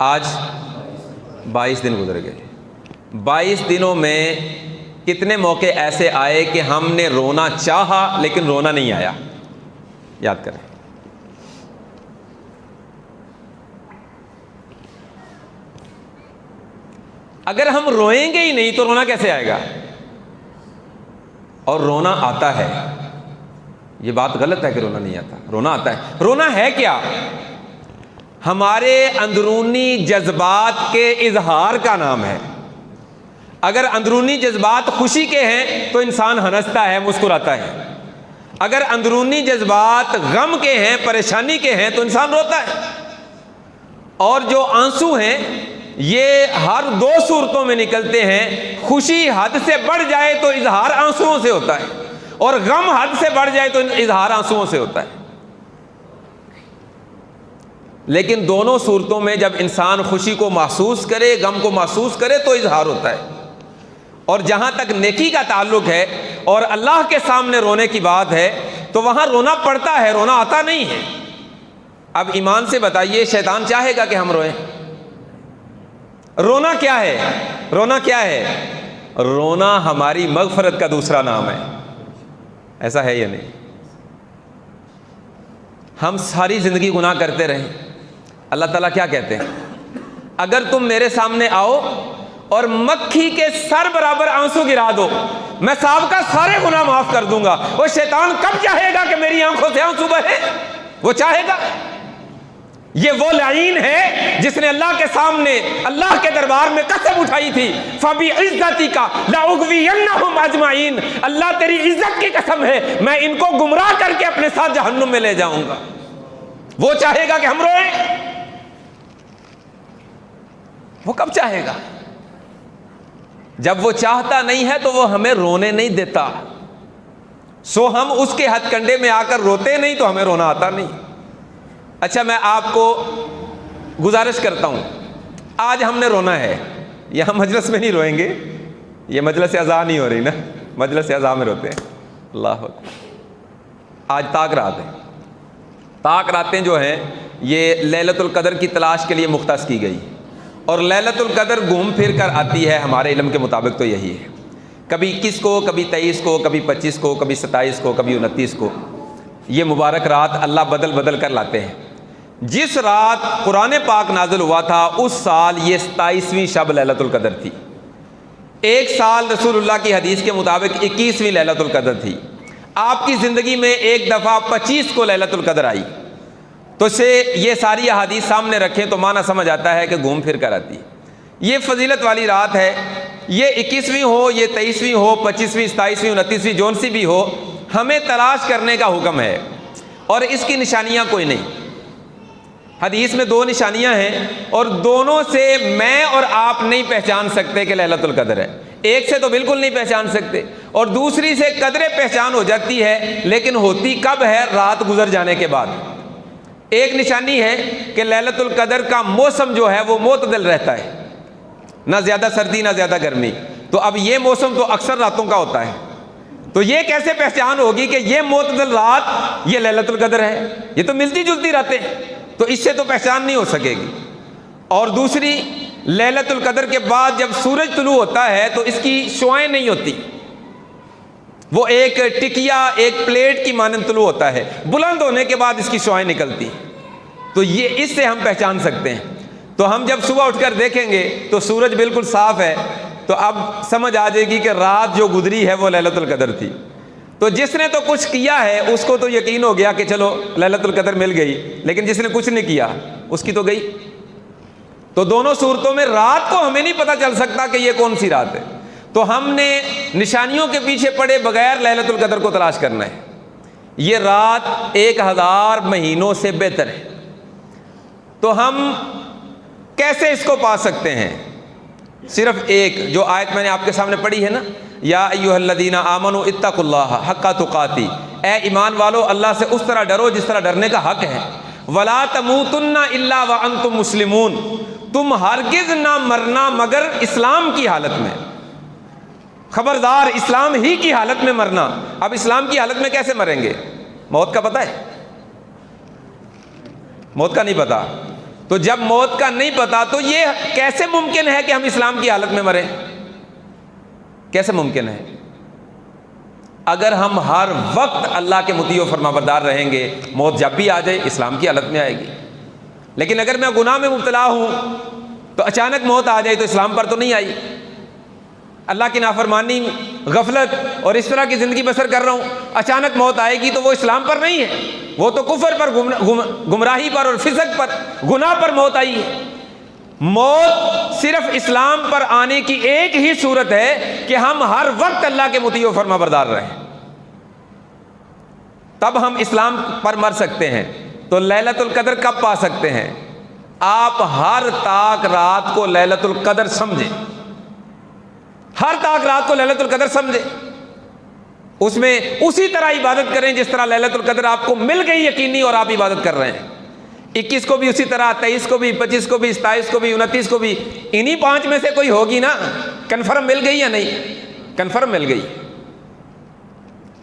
آج 22 دن گزر گئے. 22 دنوں میں کتنے موقع ایسے آئے کہ ہم نے رونا چاہا لیکن رونا نہیں آیا؟ یاد کریں. اگر ہم روئیں گے ہی نہیں تو رونا کیسے آئے گا؟ اور رونا آتا ہے. یہ بات غلط ہے کہ رونا نہیں آتا، رونا آتا ہے. رونا ہے کیا؟ ہمارے اندرونی جذبات کے اظہار کا نام ہے. اگر اندرونی جذبات خوشی کے ہیں تو انسان ہنستا ہے، مسکراتا ہے. اگر اندرونی جذبات غم کے ہیں، پریشانی کے ہیں تو انسان روتا ہے. اور جو آنسو ہیں یہ ہر 2 صورتوں میں نکلتے ہیں. خوشی حد سے بڑھ جائے تو اظہار آنسوؤں سے ہوتا ہے، اور غم حد سے بڑھ جائے تو اظہار آنسوؤں سے ہوتا ہے. لیکن دونوں صورتوں میں جب انسان خوشی کو محسوس کرے، غم کو محسوس کرے تو اظہار ہوتا ہے. اور جہاں تک نیکی کا تعلق ہے اور اللہ کے سامنے رونے کی بات ہے تو وہاں رونا پڑتا ہے، رونا آتا نہیں ہے. اب ایمان سے بتائیے، شیطان چاہے گا کہ ہم روئیں؟ رونا کیا ہے؟ رونا کیا ہے؟ رونا ہماری مغفرت کا دوسرا نام ہے. ایسا ہے یا نہیں؟ ہم ساری زندگی گناہ کرتے رہیں. اللہ تعالیٰ کیا کہتے ہیں؟ اگر تم میرے سامنے آؤ اور مکھی کے سر برابر آنسو گرا دو، میں سابقہ سارے گناہ معاف کر دوں گا. وہ شیطان کب چاہے گا کہ میری آنکھوں سے آنسو بہے؟ وہ چاہے گا. یہ وہ لعین ہے جس نے اللہ کے سامنے، اللہ کے دربار میں قسم اٹھائی تھی، فَبِعِزَّتِكَ لَأُغْوِيَنَّهُمْ أَجْمَعِينَ. اللہ تیری عزت کی قسم ہے، میں ان کو گمراہ کر کے اپنے ساتھ جہنم میں لے جاؤں گا. وہ چاہے گا کہ ہم روئیں؟ وہ کب چاہے گا؟ جب وہ چاہتا نہیں ہے تو وہ ہمیں رونے نہیں دیتا. سو ہم اس کے ہتھ کنڈے میں آ کر روتے نہیں تو ہمیں رونا آتا نہیں. اچھا، میں آپ کو گزارش کرتا ہوں، آج ہم نے رونا ہے. یہاں مجلس میں نہیں روئیں گے، یہ مجلس اعزاء نہیں ہو رہی نا، مجلس اعزاء میں روتے ہیں. اللہ اکبر. آج طاق رات ہے. طاق راتیں جو ہیں یہ لیلۃ القدر کی تلاش کے لیے مختص کی گئی، اور لیلۃ القدر گھوم پھر کر آتی ہے ہمارے علم کے مطابق تو یہی ہے. کبھی 21 کو، کبھی 23 کو، کبھی 25 کو، کبھی 27 کو، کبھی 29 کو. یہ مبارک رات اللہ بدل بدل کر لاتے ہیں. جس رات قرآن پاک نازل ہوا تھا اس سال یہ 27ویں شب لیلۃ القدر تھی. ایک سال رسول اللہ کی حدیث کے مطابق 21ویں لیلۃ القدر تھی. آپ کی زندگی میں ایک دفعہ 25 کو لیلۃ القدر آئی. تو سے یہ ساری احادیث سامنے رکھیں تو معنی سمجھ آتا ہے کہ گھوم پھر کر آتی. یہ فضیلت والی رات ہے. یہ 21ویں ہو، یہ 23ویں ہو، 25ویں، 27ویں، 29ویں، جون سی بھی ہو، ہمیں تلاش کرنے کا حکم ہے. اور اس کی نشانیاں کوئی نہیں. حدیث میں 2 نشانیاں ہیں اور دونوں سے میں اور آپ نہیں پہچان سکتے کہ لیلۃ القدر ہے. ایک سے تو بالکل نہیں پہچان سکتے، اور دوسری سے قدرے پہچان ہو جاتی ہے، لیکن ہوتی کب ہے؟ رات گزر جانے کے بعد. ایک نشانی ہے کہ لیلۃ القدر کا موسم جو ہے وہ معتدل رہتا ہے، نہ زیادہ سردی نہ زیادہ گرمی. تو اب یہ موسم تو اکثر راتوں کا ہوتا ہے، تو یہ کیسے پہچان ہوگی کہ یہ معتدل رات یہ لیلۃ القدر ہے؟ یہ تو ملتی جلتی راتیں، تو اس سے تو پہچان نہیں ہو سکے گی. اور دوسری، لیلۃ القدر کے بعد جب سورج طلوع ہوتا ہے تو اس کی شعاعیں نہیں ہوتی، وہ ایک ٹکیا، ایک پلیٹ کی مانند طلوع ہوتا ہے. بلند ہونے کے بعد اس کی شعاعیں نکلتی. تو یہ اس سے ہم پہچان سکتے ہیں. تو ہم جب صبح اٹھ کر دیکھیں گے تو سورج بالکل صاف ہے، تو اب سمجھ آ جائے گی کہ رات جو گزری ہے وہ لیلۃ القدر تھی. تو جس نے تو کچھ کیا ہے اس کو تو یقین ہو گیا کہ چلو لیلۃ القدر مل گئی، لیکن جس نے کچھ نہیں کیا اس کی تو گئی. تو دونوں صورتوں میں رات کو ہمیں نہیں پتہ چل سکتا کہ یہ کون سی رات ہے. تو ہم نے نشانیوں کے پیچھے پڑے بغیر لیلۃ القدر کو تلاش کرنا ہے. یہ رات 1000 مہینوں سے بہتر ہے. تو ہم کیسے اس کو پا سکتے ہیں؟ صرف ایک جو آیت میں نے آپ کے سامنے پڑھی ہے نا، یا ایھا الذین آمنوا اتقوا اللہ حق تقاتی، اے ایمان والو اللہ سے اس طرح ڈرو جس طرح ڈرنے کا حق ہے. ولا تموتن الا وانتم مسلمون، تم ہرگز نہ مرنا مگر اسلام کی حالت میں. خبردار، اسلام ہی کی حالت میں مرنا. اب اسلام کی حالت میں کیسے مریں گے؟ موت کا پتہ ہے؟ موت کا نہیں پتہ. تو جب موت کا نہیں پتا تو یہ کیسے ممکن ہے کہ ہم اسلام کی حالت میں مریں؟ کیسے ممکن ہے؟ اگر ہم ہر وقت اللہ کے مطیع و فرما بردار رہیں گے، موت جب بھی آ جائے اسلام کی حالت میں آئے گی۔ لیکن اگر میں گناہ میں مبتلا ہوں تو اچانک موت آ جائے تو اسلام پر تو نہیں آئی، اللہ کی نافرمانی، غفلت اور اس طرح کی زندگی بسر کر رہا ہوں، اچانک موت آئے گی تو وہ اسلام پر نہیں ہے، وہ تو کفر پر، گمراہی پر اور فسق پر، گناہ پر موت آئی ہے۔ موت صرف اسلام پر آنے کی ایک ہی صورت ہے کہ ہم ہر وقت اللہ کے مطیع و فرما بردار رہیں، تب ہم اسلام پر مر سکتے ہیں۔ تو لیلۃ القدر کب پا سکتے ہیں؟ آپ ہر تاک رات کو لیلۃ القدر سمجھیں، ہر تاک رات کو لیلۃ القدر سمجھیں، اس میں اسی طرح عبادت کریں جس طرح لیلۃ القدر آپ کو مل گئی یقینی اور آپ عبادت کر رہے ہیں۔ 21 کو بھی اسی طرح، 23 کو بھی، 25 کو بھی، 27 کو بھی، 29 کو بھی، انہی 5 میں سے کوئی ہوگی نا، کنفرم مل گئی یا نہیں؟ کنفرم مل گئی۔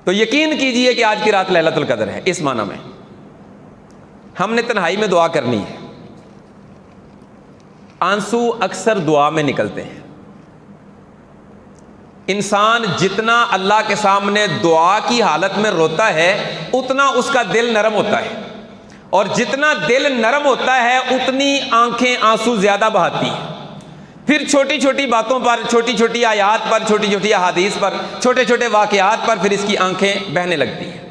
تو یقین کیجئے کہ آج کی رات لیلۃ القدر ہے۔ اس معنی میں ہم نے تنہائی میں دعا کرنی ہے۔ آنسو اکثر دعا میں نکلتے ہیں۔ انسان جتنا اللہ کے سامنے دعا کی حالت میں روتا ہے اتنا اس کا دل نرم ہوتا ہے، اور جتنا دل نرم ہوتا ہے اتنی آنکھیں آنسو زیادہ بہاتی ہیں۔ پھر چھوٹی چھوٹی باتوں پر، چھوٹی چھوٹی آیات پر، چھوٹی چھوٹی احادیث پر، چھوٹے چھوٹے واقعات پر پھر اس کی آنکھیں بہنے لگتی ہیں۔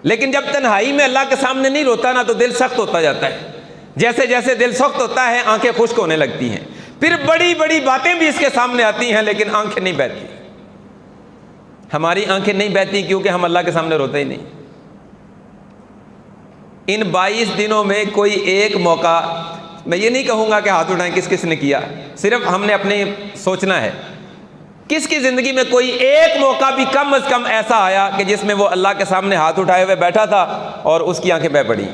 لیکن جب تنہائی میں اللہ کے سامنے نہیں روتا نا تو دل سخت ہوتا جاتا ہے۔ جیسے جیسے دل سخت ہوتا ہے آنکھیں خشک ہونے لگتی ہیں، پھر بڑی بڑی باتیں بھی اس کے سامنے آتی ہیں لیکن آنکھیں نہیں بہتی۔ ہماری آنکھیں نہیں بہتی کیونکہ ہم اللہ کے سامنے روتے ہی نہیں۔ ان 22 دنوں میں کوئی ایک موقع، میں یہ نہیں کہوں گا کہ ہاتھ اٹھائیں کس کس نے کیا، صرف ہم نے اپنے سوچنا ہے کس کی زندگی میں کوئی ایک موقع بھی کم از کم ایسا آیا کہ جس میں وہ اللہ کے سامنے ہاتھ اٹھائے ہوئے بیٹھا تھا اور اس کی آنکھیں بہہ پڑی،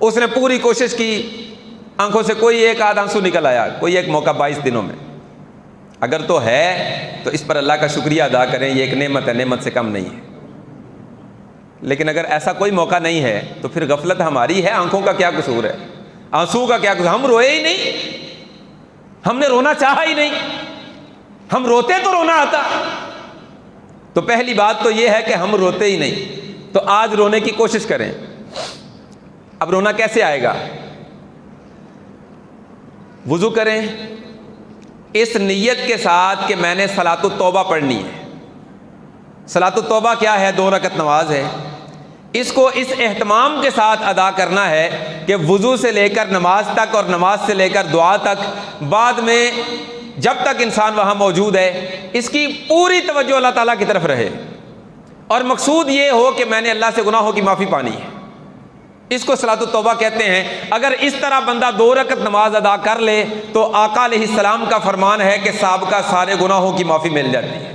اس نے پوری کوشش کی، آنکھوں سے کوئی ایک آدھ آنسو نکل آیا، کوئی ایک موقع 22 دنوں میں؟ اگر تو ہے تو اس پر اللہ کا شکریہ ادا کریں، یہ ایک نعمت ہے، نعمت سے کم نہیں ہے۔ لیکن اگر ایسا کوئی موقع نہیں ہے تو پھر غفلت ہماری ہے، آنکھوں کا کیا قصور ہے، آنسو کا کیا قصور؟ ہم روئے ہی نہیں، ہم نے رونا چاہا ہی نہیں، ہم روتے تو رونا آتا۔ تو پہلی بات تو یہ ہے کہ ہم روتے ہی نہیں، تو آج رونے کی کوشش کریں۔ اب رونا کیسے آئے گا؟ وضو کریں اس نیت کے ساتھ کہ میں نے صلاۃ التوبہ پڑھنی ہے۔ صلاۃ التوبہ کیا ہے؟ 2 رکعت نماز ہے۔ اس کو اس اہتمام کے ساتھ ادا کرنا ہے کہ وضو سے لے کر نماز تک اور نماز سے لے کر دعا تک، بعد میں جب تک انسان وہاں موجود ہے اس کی پوری توجہ اللہ تعالیٰ کی طرف رہے، اور مقصود یہ ہو کہ میں نے اللہ سے گناہوں کی معافی پانی ہے۔ اس کو صلاۃ التوبہ کہتے ہیں۔ اگر اس طرح بندہ 2 رکعت نماز ادا کر لے تو آقا علیہ السلام کا فرمان ہے کہ سابقہ سارے گناہوں کی معافی مل جاتی ہے۔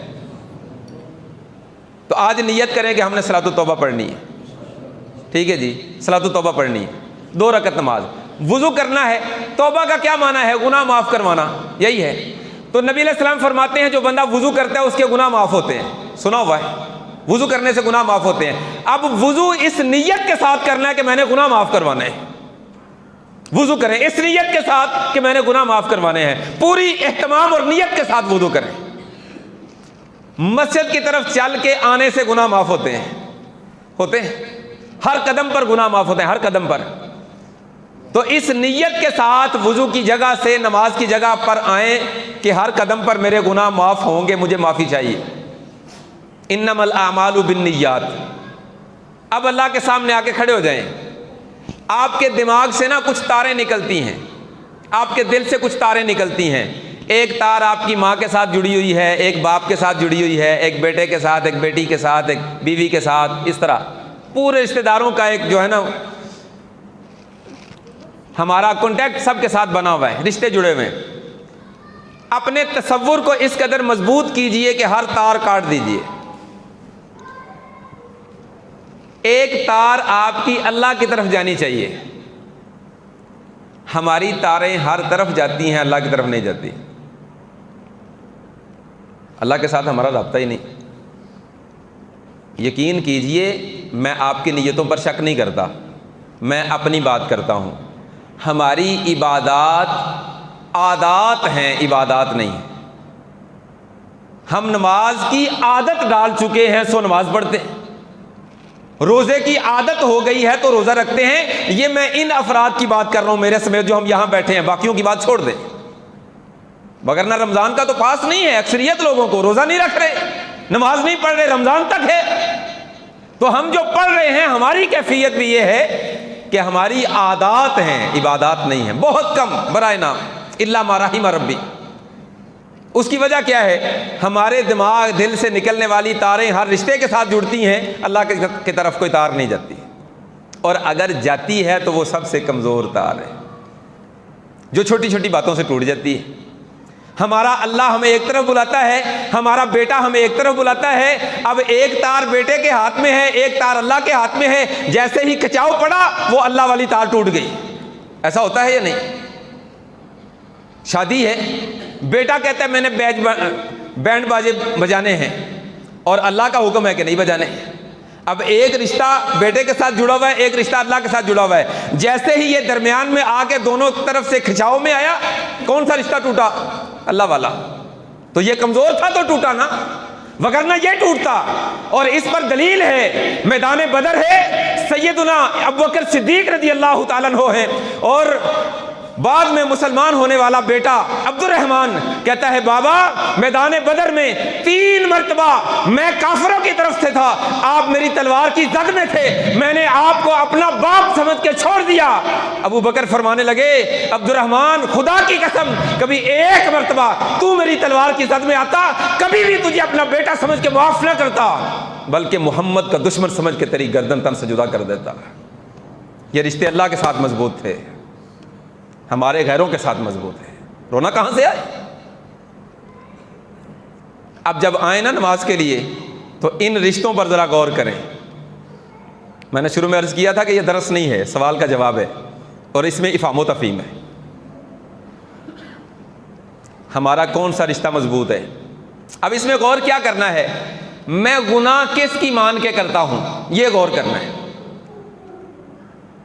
تو آج نیت کریں کہ ہم نے صلاۃ التوبہ پڑھنی ہے، ٹھیک ہے جی، صلاۃ التوبہ پڑھنی ہے، 2 رکعت نماز، وضو کرنا ہے۔ توبہ کا کیا معنی ہے؟ گناہ معاف کروانا، یہی ہے۔ تو نبی علیہ السلام فرماتے ہیں جو بندہ وضو کرتا ہے اس کے گناہ معاف ہوتے ہیں، سنا ہوا ہے، وضو کرنے سے گناہ معاف ہوتے ہیں۔ اب وضو اس نیت کے ساتھ کرنا ہے کہ میں نے گناہ معاف کروانے ہیں۔ وضو کریں اس نیت کے ساتھ کہ میں نے گناہ معاف کروانے ہیں، پوری اہتمام اور نیت کے ساتھ وضو کریں۔ مسجد کی طرف چل کے آنے سے گناہ معاف ہوتے ہیں، ہر قدم پر گناہ معاف ہوتے ہیں، ہر قدم پر۔ تو اس نیت کے ساتھ وضو کی جگہ سے نماز کی جگہ پر آئیں کہ ہر قدم پر میرے گناہ معاف ہوں گے، مجھے معافی چاہیے۔ انما الاعمال بالنیات۔ اب اللہ کے سامنے آ کے کھڑے ہو جائیں، آپ کے دماغ سے نا کچھ تاریں نکلتی ہیں، آپ کے دل سے کچھ تاریں نکلتی ہیں۔ ایک تار آپ کی ماں کے ساتھ جڑی ہوئی ہے، ایک باپ کے ساتھ جڑی ہوئی ہے، ایک بیٹے کے ساتھ، ایک بیٹی کے ساتھ، ایک بیوی کے ساتھ، اس طرح پورے رشتہ داروں کا ایک جو ہے نا ہمارا کانٹیکٹ سب کے ساتھ بنا ہوا ہے، رشتے جڑے ہوئے ہیں۔ اپنے تصور کو اس قدر مضبوط کیجئے کہ ہر تار کاٹ دیجئے۔ ایک تار آپ کی اللہ کی طرف جانی چاہیے۔ ہماری تاریں ہر طرف جاتی ہیں، اللہ کی طرف نہیں جاتی۔ اللہ کے ساتھ ہمارا رابطہ ہی نہیں۔ یقین کیجئے میں آپ کی نیتوں پر شک نہیں کرتا، میں اپنی بات کرتا ہوں۔ ہماری عبادات عادات ہیں، عبادات نہیں ہیں۔ ہم نماز کی عادت ڈال چکے ہیں، سو نماز پڑھتے ہیں۔ روزے کی عادت ہو گئی ہے تو روزہ رکھتے ہیں۔ یہ میں ان افراد کی بات کر رہا ہوں میرے سمیت جو ہم یہاں بیٹھے ہیں، باقیوں کی بات چھوڑ دیں۔ وگرنہ رمضان کا تو پاس نہیں ہے، اکثریت لوگوں کو روزہ نہیں رکھ رہے، نماز نہیں پڑھ رہے، رمضان تک ہے۔ تو ہم جو پڑھ رہے ہیں، ہماری کیفیت بھی یہ ہے کہ ہماری عادات ہیں، عبادات نہیں ہیں، بہت کم برائے نام، الا ما رحم ربی۔ اس کی وجہ کیا ہے؟ ہمارے دماغ دل سے نکلنے والی تاریں ہر رشتے کے ساتھ جڑتی ہیں، اللہ کی طرف کوئی تار نہیں جاتی، اور اگر جاتی ہے تو وہ سب سے کمزور تار ہے جو چھوٹی چھوٹی باتوں سے ٹوٹ جاتی ہے۔ ہمارا اللہ ہمیں ایک طرف بلاتا ہے، ہمارا بیٹا ہمیں ایک طرف بلاتا ہے، اب ایک تار بیٹے کے ہاتھ میں ہے، ایک تار اللہ کے ہاتھ میں ہے، جیسے ہی کچاؤ پڑا وہ اللہ والی تار ٹوٹ گئی۔ ایسا ہوتا ہے یا نہیں؟ شادی ہے، بیٹا کہتا ہے میں نے بینڈ باجے بجانے ہیں، اور اللہ کا حکم ہے کہ نہیں بجانے۔ اب ایک رشتہ بیٹے کے ساتھ جڑا ہوا ہے، ایک رشتہ اللہ کے ساتھ جڑا ہوا ہے، جیسے ہی یہ درمیان میں آ کے دونوں طرف سے کھچاؤ میں آیا، کون سا رشتہ ٹوٹا؟ اللہ والا۔ تو یہ کمزور تھا تو ٹوٹا نا، وگرنہ یہ ٹوٹتا۔ اور اس پر دلیل ہے، میدان بدر ہے، سیدنا ابوبکر صدیق رضی اللہ تعالیٰ عنہ ہیں، اور بعد میں مسلمان ہونے والا بیٹا عبد الرحمن کہتا ہے بابا میدان بدر میں 3 مرتبہ میں کافروں کی طرف سے تھا، آپ میری تلوار کی زد میں تھے، میں نے آپ کو اپنا باپ سمجھ کے چھوڑ دیا۔ ابو بکر فرمانے لگے عبد الرحمن خدا کی قسم کبھی 1 مرتبہ تو میری تلوار کی زد میں آتا، کبھی بھی تجھے اپنا بیٹا سمجھ کے معاف نہ کرتا، بلکہ محمد کا دشمن سمجھ کے تیری گردن تن سے جدا کر دیتا۔ یہ رشتے اللہ کے ساتھ مضبوط تھے، ہمارے غیروں کے ساتھ مضبوط ہے۔ رونا کہاں سے آئے؟ اب جب آئے نا نماز کے لیے تو ان رشتوں پر ذرا غور کریں۔ میں نے شروع میں عرض کیا تھا کہ یہ درس نہیں ہے، سوال کا جواب ہے، اور اس میں افہام و تفہیم ہے۔ ہمارا کون سا رشتہ مضبوط ہے؟ اب اس میں غور کیا کرنا ہے؟ میں گناہ کس کی مان کے کرتا ہوں، یہ غور کرنا ہے۔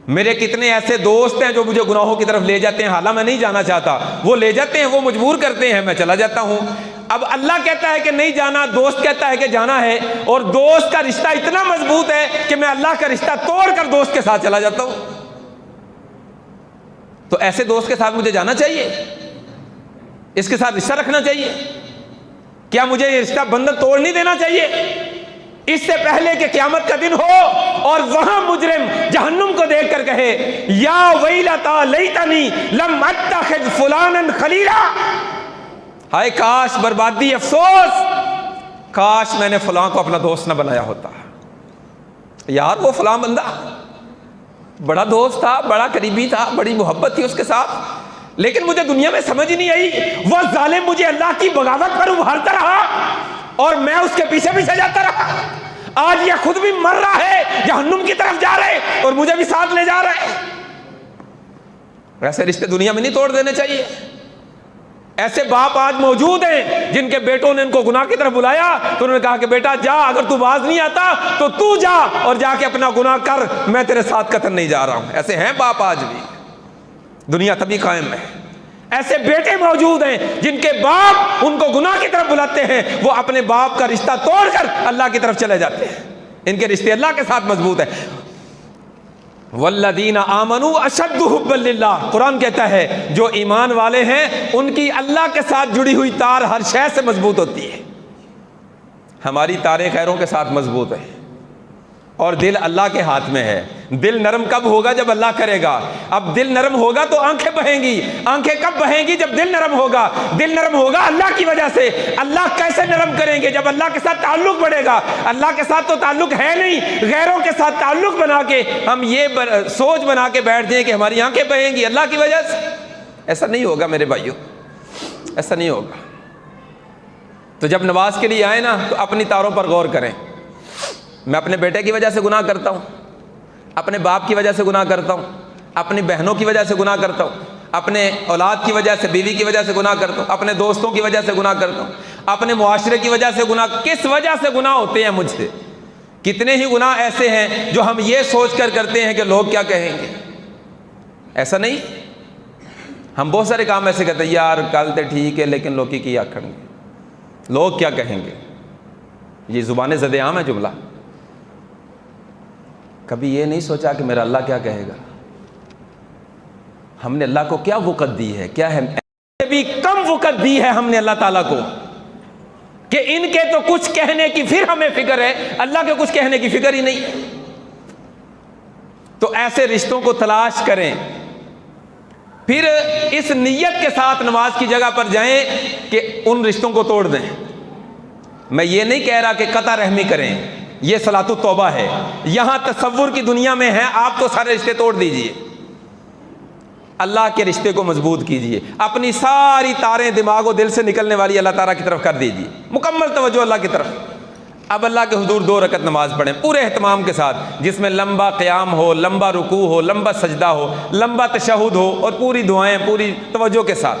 میرے کتنے ایسے دوست ہیں جو مجھے گناہوں کی طرف لے جاتے ہیں، حالانکہ میں نہیں جانا چاہتا، وہ لے جاتے ہیں، وہ مجبور کرتے ہیں، میں چلا جاتا ہوں۔ اب اللہ کہتا ہے کہ نہیں جانا، دوست کہتا ہے کہ جانا ہے، اور دوست کا رشتہ اتنا مضبوط ہے کہ میں اللہ کا رشتہ توڑ کر دوست کے ساتھ چلا جاتا ہوں۔ تو ایسے دوست کے ساتھ مجھے جانا چاہیے، اس کے ساتھ رشتہ رکھنا چاہیے؟ کیا مجھے یہ رشتہ بندھن توڑ نہیں دینا چاہیے اس سے پہلے کہ قیامت کا دن ہو اور وہاں مجرم جہنم کو دیکھ کر کہے یا ویلتا لیتنی لم اتخذ فلانا خلیلا، ہائے کاش، بربادی، افسوس، کاش میں نے فلاں کو اپنا دوست نہ بنایا ہوتا۔ یار وہ فلاں بندہ بڑا دوست تھا، بڑا قریبی تھا، بڑی محبت تھی اس کے ساتھ، لیکن مجھے دنیا میں سمجھ نہیں آئی، وہ ظالم مجھے اللہ کی بغاوت پر ابھارتا رہا اور میں اس کے پیچھے پیچھے جاتا رہا۔ آج یہ خود بھی مر رہا ہے، جہنم کی طرف جا رہے اور مجھے بھی ساتھ لے جا رہے۔ ایسے رشتے دنیا میں نہیں توڑ دینے چاہیے۔ ایسے باپ آج موجود ہیں جن کے بیٹوں نے ان کو گناہ کی طرف بلایا تو انہوں نے کہا کہ بیٹا جا، اگر تو باز نہیں آتا تو تو جا اور جا کے اپنا گناہ کر، میں تیرے ساتھ قطر نہیں جا رہا ہوں۔ ایسے ہیں باپ آج بھی، دنیا تبھی قائم ہے۔ ایسے بیٹے موجود ہیں جن کے باپ ان کو گناہ کی طرف بلاتے ہیں، وہ اپنے باپ کا رشتہ توڑ کر اللہ کی طرف چلے جاتے ہیں، ان کے رشتے اللہ کے ساتھ مضبوط ہیں۔ والذین آمنوا اشد حبا للہ، قرآن کہتا ہے جو ایمان والے ہیں ان کی اللہ کے ساتھ جڑی ہوئی تار ہر شے سے مضبوط ہوتی ہے۔ ہماری تاریں خیروں کے ساتھ مضبوط ہیں، اور دل اللہ کے ہاتھ میں ہے۔ دل نرم کب ہوگا؟ جب اللہ کرے گا۔ اب دل نرم ہوگا تو آنکھیں بہیں گی۔ آنکھیں کب بہیں گی؟ جب دل نرم ہوگا۔ دل نرم ہوگا اللہ کی وجہ سے۔ اللہ کیسے نرم کریں گے؟ جب اللہ کے ساتھ تعلق بڑھے گا۔ اللہ کے ساتھ تو تعلق ہے نہیں، غیروں کے ساتھ تعلق بنا کے ہم یہ سوچ بنا کے بیٹھ جائیں کہ ہماری آنکھیں بہیں گی اللہ کی وجہ سے۔ ایسا نہیں ہوگا میرے بھائیوں، ایسا نہیں ہوگا۔ تو جب نماز کے لیے آئے نا تو اپنی تاروں پر غور کریں۔ میں اپنے بیٹے کی وجہ سے گناہ کرتا ہوں، اپنے باپ کی وجہ سے گناہ کرتا ہوں، اپنی بہنوں کی وجہ سے گناہ کرتا ہوں، اپنے اولاد کی وجہ سے، بیوی کی وجہ سے گناہ کرتا ہوں، اپنے دوستوں کی وجہ سے گناہ کرتا ہوں، اپنے معاشرے کی وجہ سے گناہ۔ کس وجہ سے گناہ ہوتے ہیں مجھ سے؟ کتنے ہی گناہ ایسے ہیں جو ہم یہ سوچ کر کرتے ہیں کہ لوگ کیا کہیں گے۔ ایسا نہیں، ہم بہت سارے کام ایسے کہتے ہیں یار کل تو ٹھیک ہے لیکن لوکی کی آکھن گے, لوگ کیا کہیں گے. یہ زبان زد عام ہے جملہ. کبھی یہ نہیں سوچا کہ میرا اللہ کیا کہے گا, ہم نے اللہ کو کیا وقت دی ہے, کیا ہے بھی کم وقت دی ہے ہم نے اللہ تعالیٰ کو کہ ان کے تو کچھ کہنے کی پھر ہمیں فکر ہے, اللہ کے کچھ کہنے کی فکر ہی نہیں. تو ایسے رشتوں کو تلاش کریں, پھر اس نیت کے ساتھ نماز کی جگہ پر جائیں کہ ان رشتوں کو توڑ دیں. میں یہ نہیں کہہ رہا کہ قطع رحمی کریں, یہ صلاۃ التوبہ ہے. یہاں تصور کی دنیا میں ہے, آپ تو سارے رشتے توڑ دیجئے, اللہ کے رشتے کو مضبوط کیجئے, اپنی ساری تاریں دماغ و دل سے نکلنے والی اللہ تعالیٰ کی طرف کر دیجئے, مکمل توجہ اللہ کی طرف. اب اللہ کے حضور 2 رکعت نماز پڑھیں پورے اہتمام کے ساتھ, جس میں لمبا قیام ہو, لمبا رکوع ہو, لمبا سجدہ ہو, لمبا تشہد ہو, اور پوری دعائیں پوری توجہ کے ساتھ.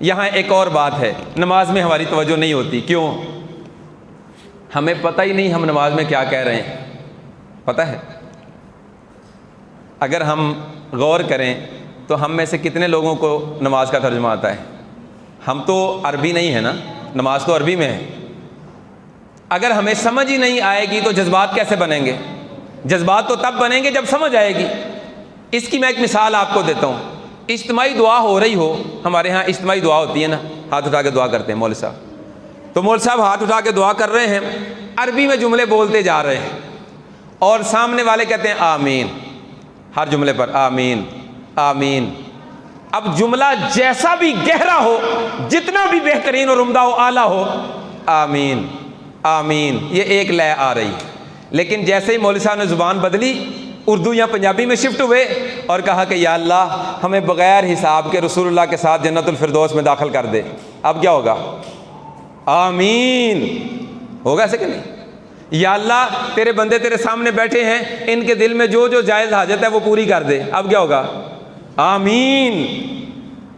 یہاں ایک اور بات ہے, نماز میں ہماری توجہ نہیں ہوتی. کیوں؟ ہمیں پتہ ہی نہیں ہم نماز میں کیا کہہ رہے ہیں. پتہ ہے, اگر ہم غور کریں تو ہم میں سے کتنے لوگوں کو نماز کا ترجمہ آتا ہے؟ ہم تو عربی نہیں ہے نا, نماز تو عربی میں ہے. اگر ہمیں سمجھ ہی نہیں آئے گی تو جذبات کیسے بنیں گے؟ جذبات تو تب بنیں گے جب سمجھ آئے گی. اس کی میں ایک مثال آپ کو دیتا ہوں. اجتماعی دعا ہو رہی ہو, ہمارے ہاں اجتماعی دعا ہوتی ہے نا, ہاتھ اٹھا کے دعا کرتے ہیں مولوی صاحب. تو مولوی صاحب ہاتھ اٹھا کے دعا کر رہے ہیں, عربی میں جملے بولتے جا رہے ہیں, اور سامنے والے کہتے ہیں آمین, ہر جملے پر آمین آمین. اب جملہ جیسا بھی گہرا ہو, جتنا بھی بہترین اور عمدہ ہو, اعلیٰ ہو, آمین آمین یہ ایک لے آ رہی. لیکن جیسے ہی مولوی صاحب نے زبان بدلی, اردو یا پنجابی میں شفٹ ہوئے اور کہا کہ یا اللہ ہمیں بغیر حساب کے رسول اللہ کے ساتھ جنت الفردوس میں داخل کر دے, اب کیا ہوگا؟ آمین ہوگا ایسے کہ نہیں؟ یا اللہ تیرے بندے تیرے سامنے بیٹھے ہیں, ان کے دل میں جو جو جائز حاجت ہے وہ پوری کر دے, اب کیا ہوگا؟ آمین.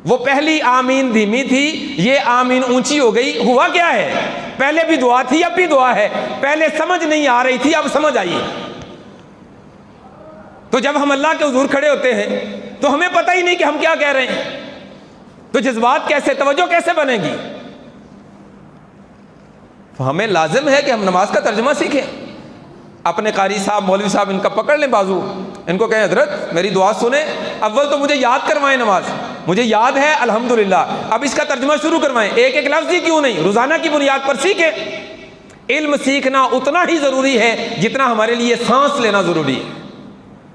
وہ پہلی آمین دھیمی تھی, یہ آمین اونچی ہو گئی. ہوا کیا ہے؟ پہلے بھی دعا تھی, اب بھی دعا ہے. پہلے سمجھ نہیں آ رہی تھی, اب سمجھ آئی. تو جب ہم اللہ کے حضور کھڑے ہوتے ہیں تو ہمیں پتہ ہی نہیں کہ ہم کیا کہہ رہے ہیں. تو جذبات کیسے, توجہ کیسے بنے گی؟ ہمیں لازم ہے کہ ہم نماز کا ترجمہ سیکھیں. اپنے قاری صاحب, مولوی صاحب, ان کا پکڑ لیں بازو, ان کو کہیں حضرت میری دعا سنیں, اول تو مجھے یاد کروائیں نماز, مجھے یاد ہے الحمدللہ, اب اس کا ترجمہ شروع کروائیں. ایک ایک لفظ ہی کیوں نہیں, روزانہ کی بنیاد پر سیکھیں. علم سیکھنا اتنا ہی ضروری ہے جتنا ہمارے لیے سانس لینا ضروری ہے.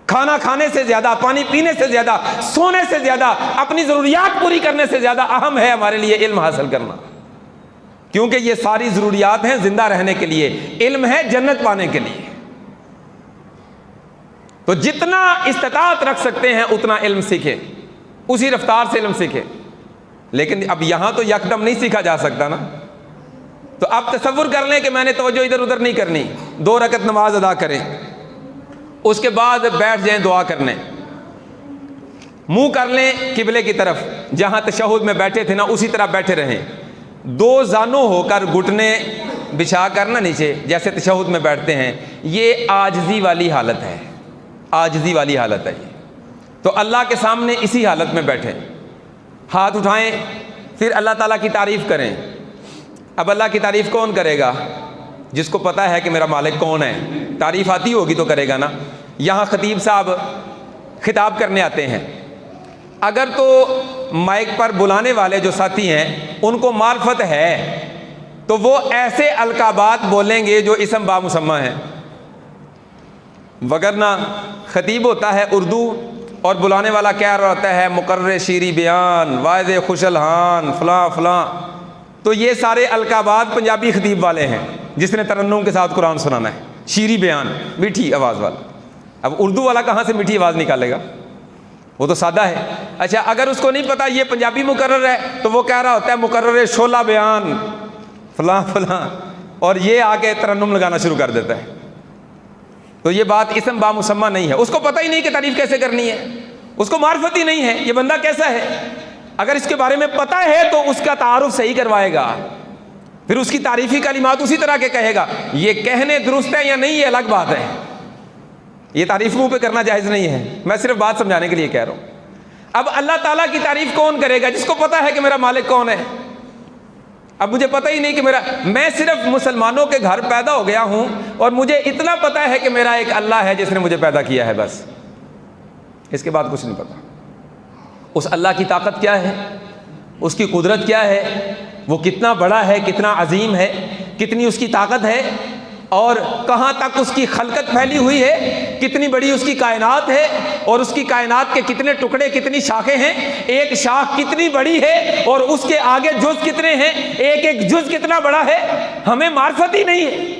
کھانا کھانے سے زیادہ, پانی پینے سے زیادہ, سونے سے زیادہ, اپنی ضروریات پوری کرنے سے زیادہ اہم ہے ہمارے لیے علم حاصل کرنا, کیونکہ یہ ساری ضروریات ہیں زندہ رہنے کے لیے. علم ہے جنت پانے کے لیے. تو جتنا استطاعت رکھ سکتے ہیں اتنا علم سیکھیں, اسی رفتار سے علم سیکھیں. لیکن اب یہاں تو یکدم نہیں سیکھا جا سکتا نا. تو اب تصور کر لیں کہ میں نے توجہ ادھر ادھر نہیں کرنی, 2 رکعت نماز ادا کریں, اس کے بعد بیٹھ جائیں دعا کرنے, منہ کر لیں قبلے کی طرف, جہاں تشہد میں بیٹھے تھے نا اسی طرح بیٹھے رہیں. 2 زانوں ہو کر گھٹنے بچھا کر نا نیچے جیسے تشہد میں بیٹھتے ہیں, یہ عاجزی والی حالت ہے, عاجزی والی حالت ہے. تو اللہ کے سامنے اسی حالت میں بیٹھیں, ہاتھ اٹھائیں, پھر اللہ تعالیٰ کی تعریف کریں. اب اللہ کی تعریف کون کرے گا؟ جس کو پتہ ہے کہ میرا مالک کون ہے. تعریف آتی ہوگی تو کرے گا نا. یہاں خطیب صاحب خطاب کرنے آتے ہیں, اگر تو مائک پر بلانے والے جو ساتھی ہیں ان کو معرفت ہے تو وہ ایسے القابات بولیں گے جو اسم با مسمہ ہیں, وگرنہ خطیب ہوتا ہے اردو اور بلانے والا کیا ہوتا ہے مقرر شیری بیان, واعظ خوش الحان, فلاں فلاں. تو یہ سارے القابات پنجابی خطیب والے ہیں جس نے ترنم کے ساتھ قرآن سنانا ہے, شیری بیان, میٹھی آواز والا. اب اردو والا کہاں سے میٹھی آواز نکالے گا, وہ تو سادہ ہے. اچھا اگر اس کو نہیں پتا یہ پنجابی مقرر ہے تو وہ کہہ رہا ہوتا ہے مقرر شولہ بیان فلاں فلاں, اور یہ آ کے ترنم لگانا شروع کر دیتا ہے. تو یہ بات اسم با مسمہ نہیں ہے. اس کو پتہ ہی نہیں کہ تعریف کیسے کرنی ہے, اس کو معرفت ہی نہیں ہے یہ بندہ کیسا ہے. اگر اس کے بارے میں پتہ ہے تو اس کا تعارف صحیح کروائے گا, پھر اس کی تعریفی کلمات اسی طرح کے کہے گا. یہ کہنے درست ہے یا نہیں یہ الگ بات ہے, یہ تعریف منہ پہ کرنا جائز نہیں ہے, میں صرف بات سمجھانے کے لیے کہہ رہا ہوں. اب اللہ تعالیٰ کی تعریف کون کرے گا جس کو پتا ہے کہ میرا مالک کون ہے؟ اب مجھے پتہ ہی نہیں کہ میں صرف مسلمانوں کے گھر پیدا ہو گیا ہوں اور مجھے اتنا پتا ہے کہ میرا ایک اللہ ہے جس نے مجھے پیدا کیا ہے، بس اس کے بعد کچھ نہیں پتا۔ اس اللہ کی طاقت کیا ہے، اس کی قدرت کیا ہے، وہ کتنا بڑا ہے، کتنا عظیم ہے، کتنی اس کی طاقت ہے، اور کہاں تک اس کی خلقت پھیلی ہوئی ہے، کتنی بڑی اس کی کائنات ہے، اور اس کی کائنات کے کتنے ٹکڑے، کتنی شاخیں ہیں، ایک شاخ کتنی بڑی ہے اور اس کے آگے جز کتنے ہیں، ایک ایک جز کتنا بڑا ہے، ہمیں معرفت ہی نہیں ہے۔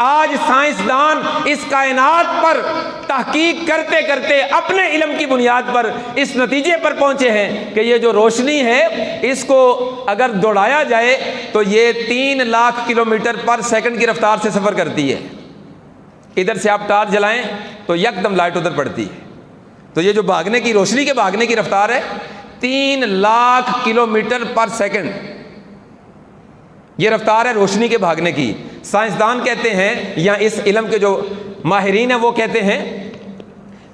آج سائنسدان اس کائنات پر تحقیق کرتے کرتے اپنے علم کی بنیاد پر اس نتیجے پر پہنچے ہیں کہ یہ جو روشنی ہے اس کو اگر دوڑایا جائے تو یہ 3 لاکھ کلومیٹر پر سیکنڈ کی رفتار سے سفر کرتی ہے۔ ادھر سے آپ ٹارچ جلائیں تو یکدم لائٹ ادھر پڑتی ہے۔ تو یہ جو بھاگنے کی روشنی کے بھاگنے کی رفتار ہے 3 لاکھ کلومیٹر پر سیکنڈ، یہ رفتار ہے روشنی کے بھاگنے کی۔ سائنسدان کہتے ہیں یا اس علم کے جو ماہرین ہیں وہ کہتے ہیں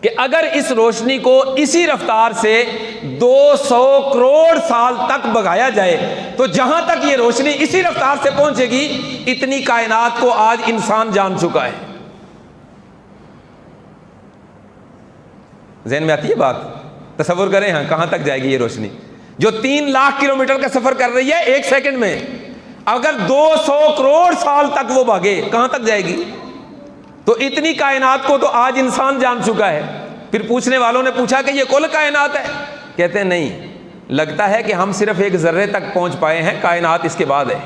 کہ اگر اس روشنی کو اسی رفتار سے 200 کروڑ سال تک بھگایا جائے تو جہاں تک یہ روشنی اسی رفتار سے پہنچے گی اتنی کائنات کو آج انسان جان چکا ہے۔ ذہن میں آتی ہے بات؟ تصور کریں ہاں کہاں تک جائے گی یہ روشنی جو 3 لاکھ کلومیٹر کا سفر کر رہی ہے 1 سیکنڈ میں، اگر 200 کروڑ سال تک وہ بھاگے کہاں تک جائے گی؟ تو اتنی کائنات کو تو آج انسان جان چکا ہے۔ پھر پوچھنے والوں نے پوچھا کہ یہ کل کائنات ہے؟ کہتے ہیں نہیں، لگتا ہے کہ ہم صرف ایک ذرے تک پہنچ پائے ہیں، کائنات اس کے بعد ہے۔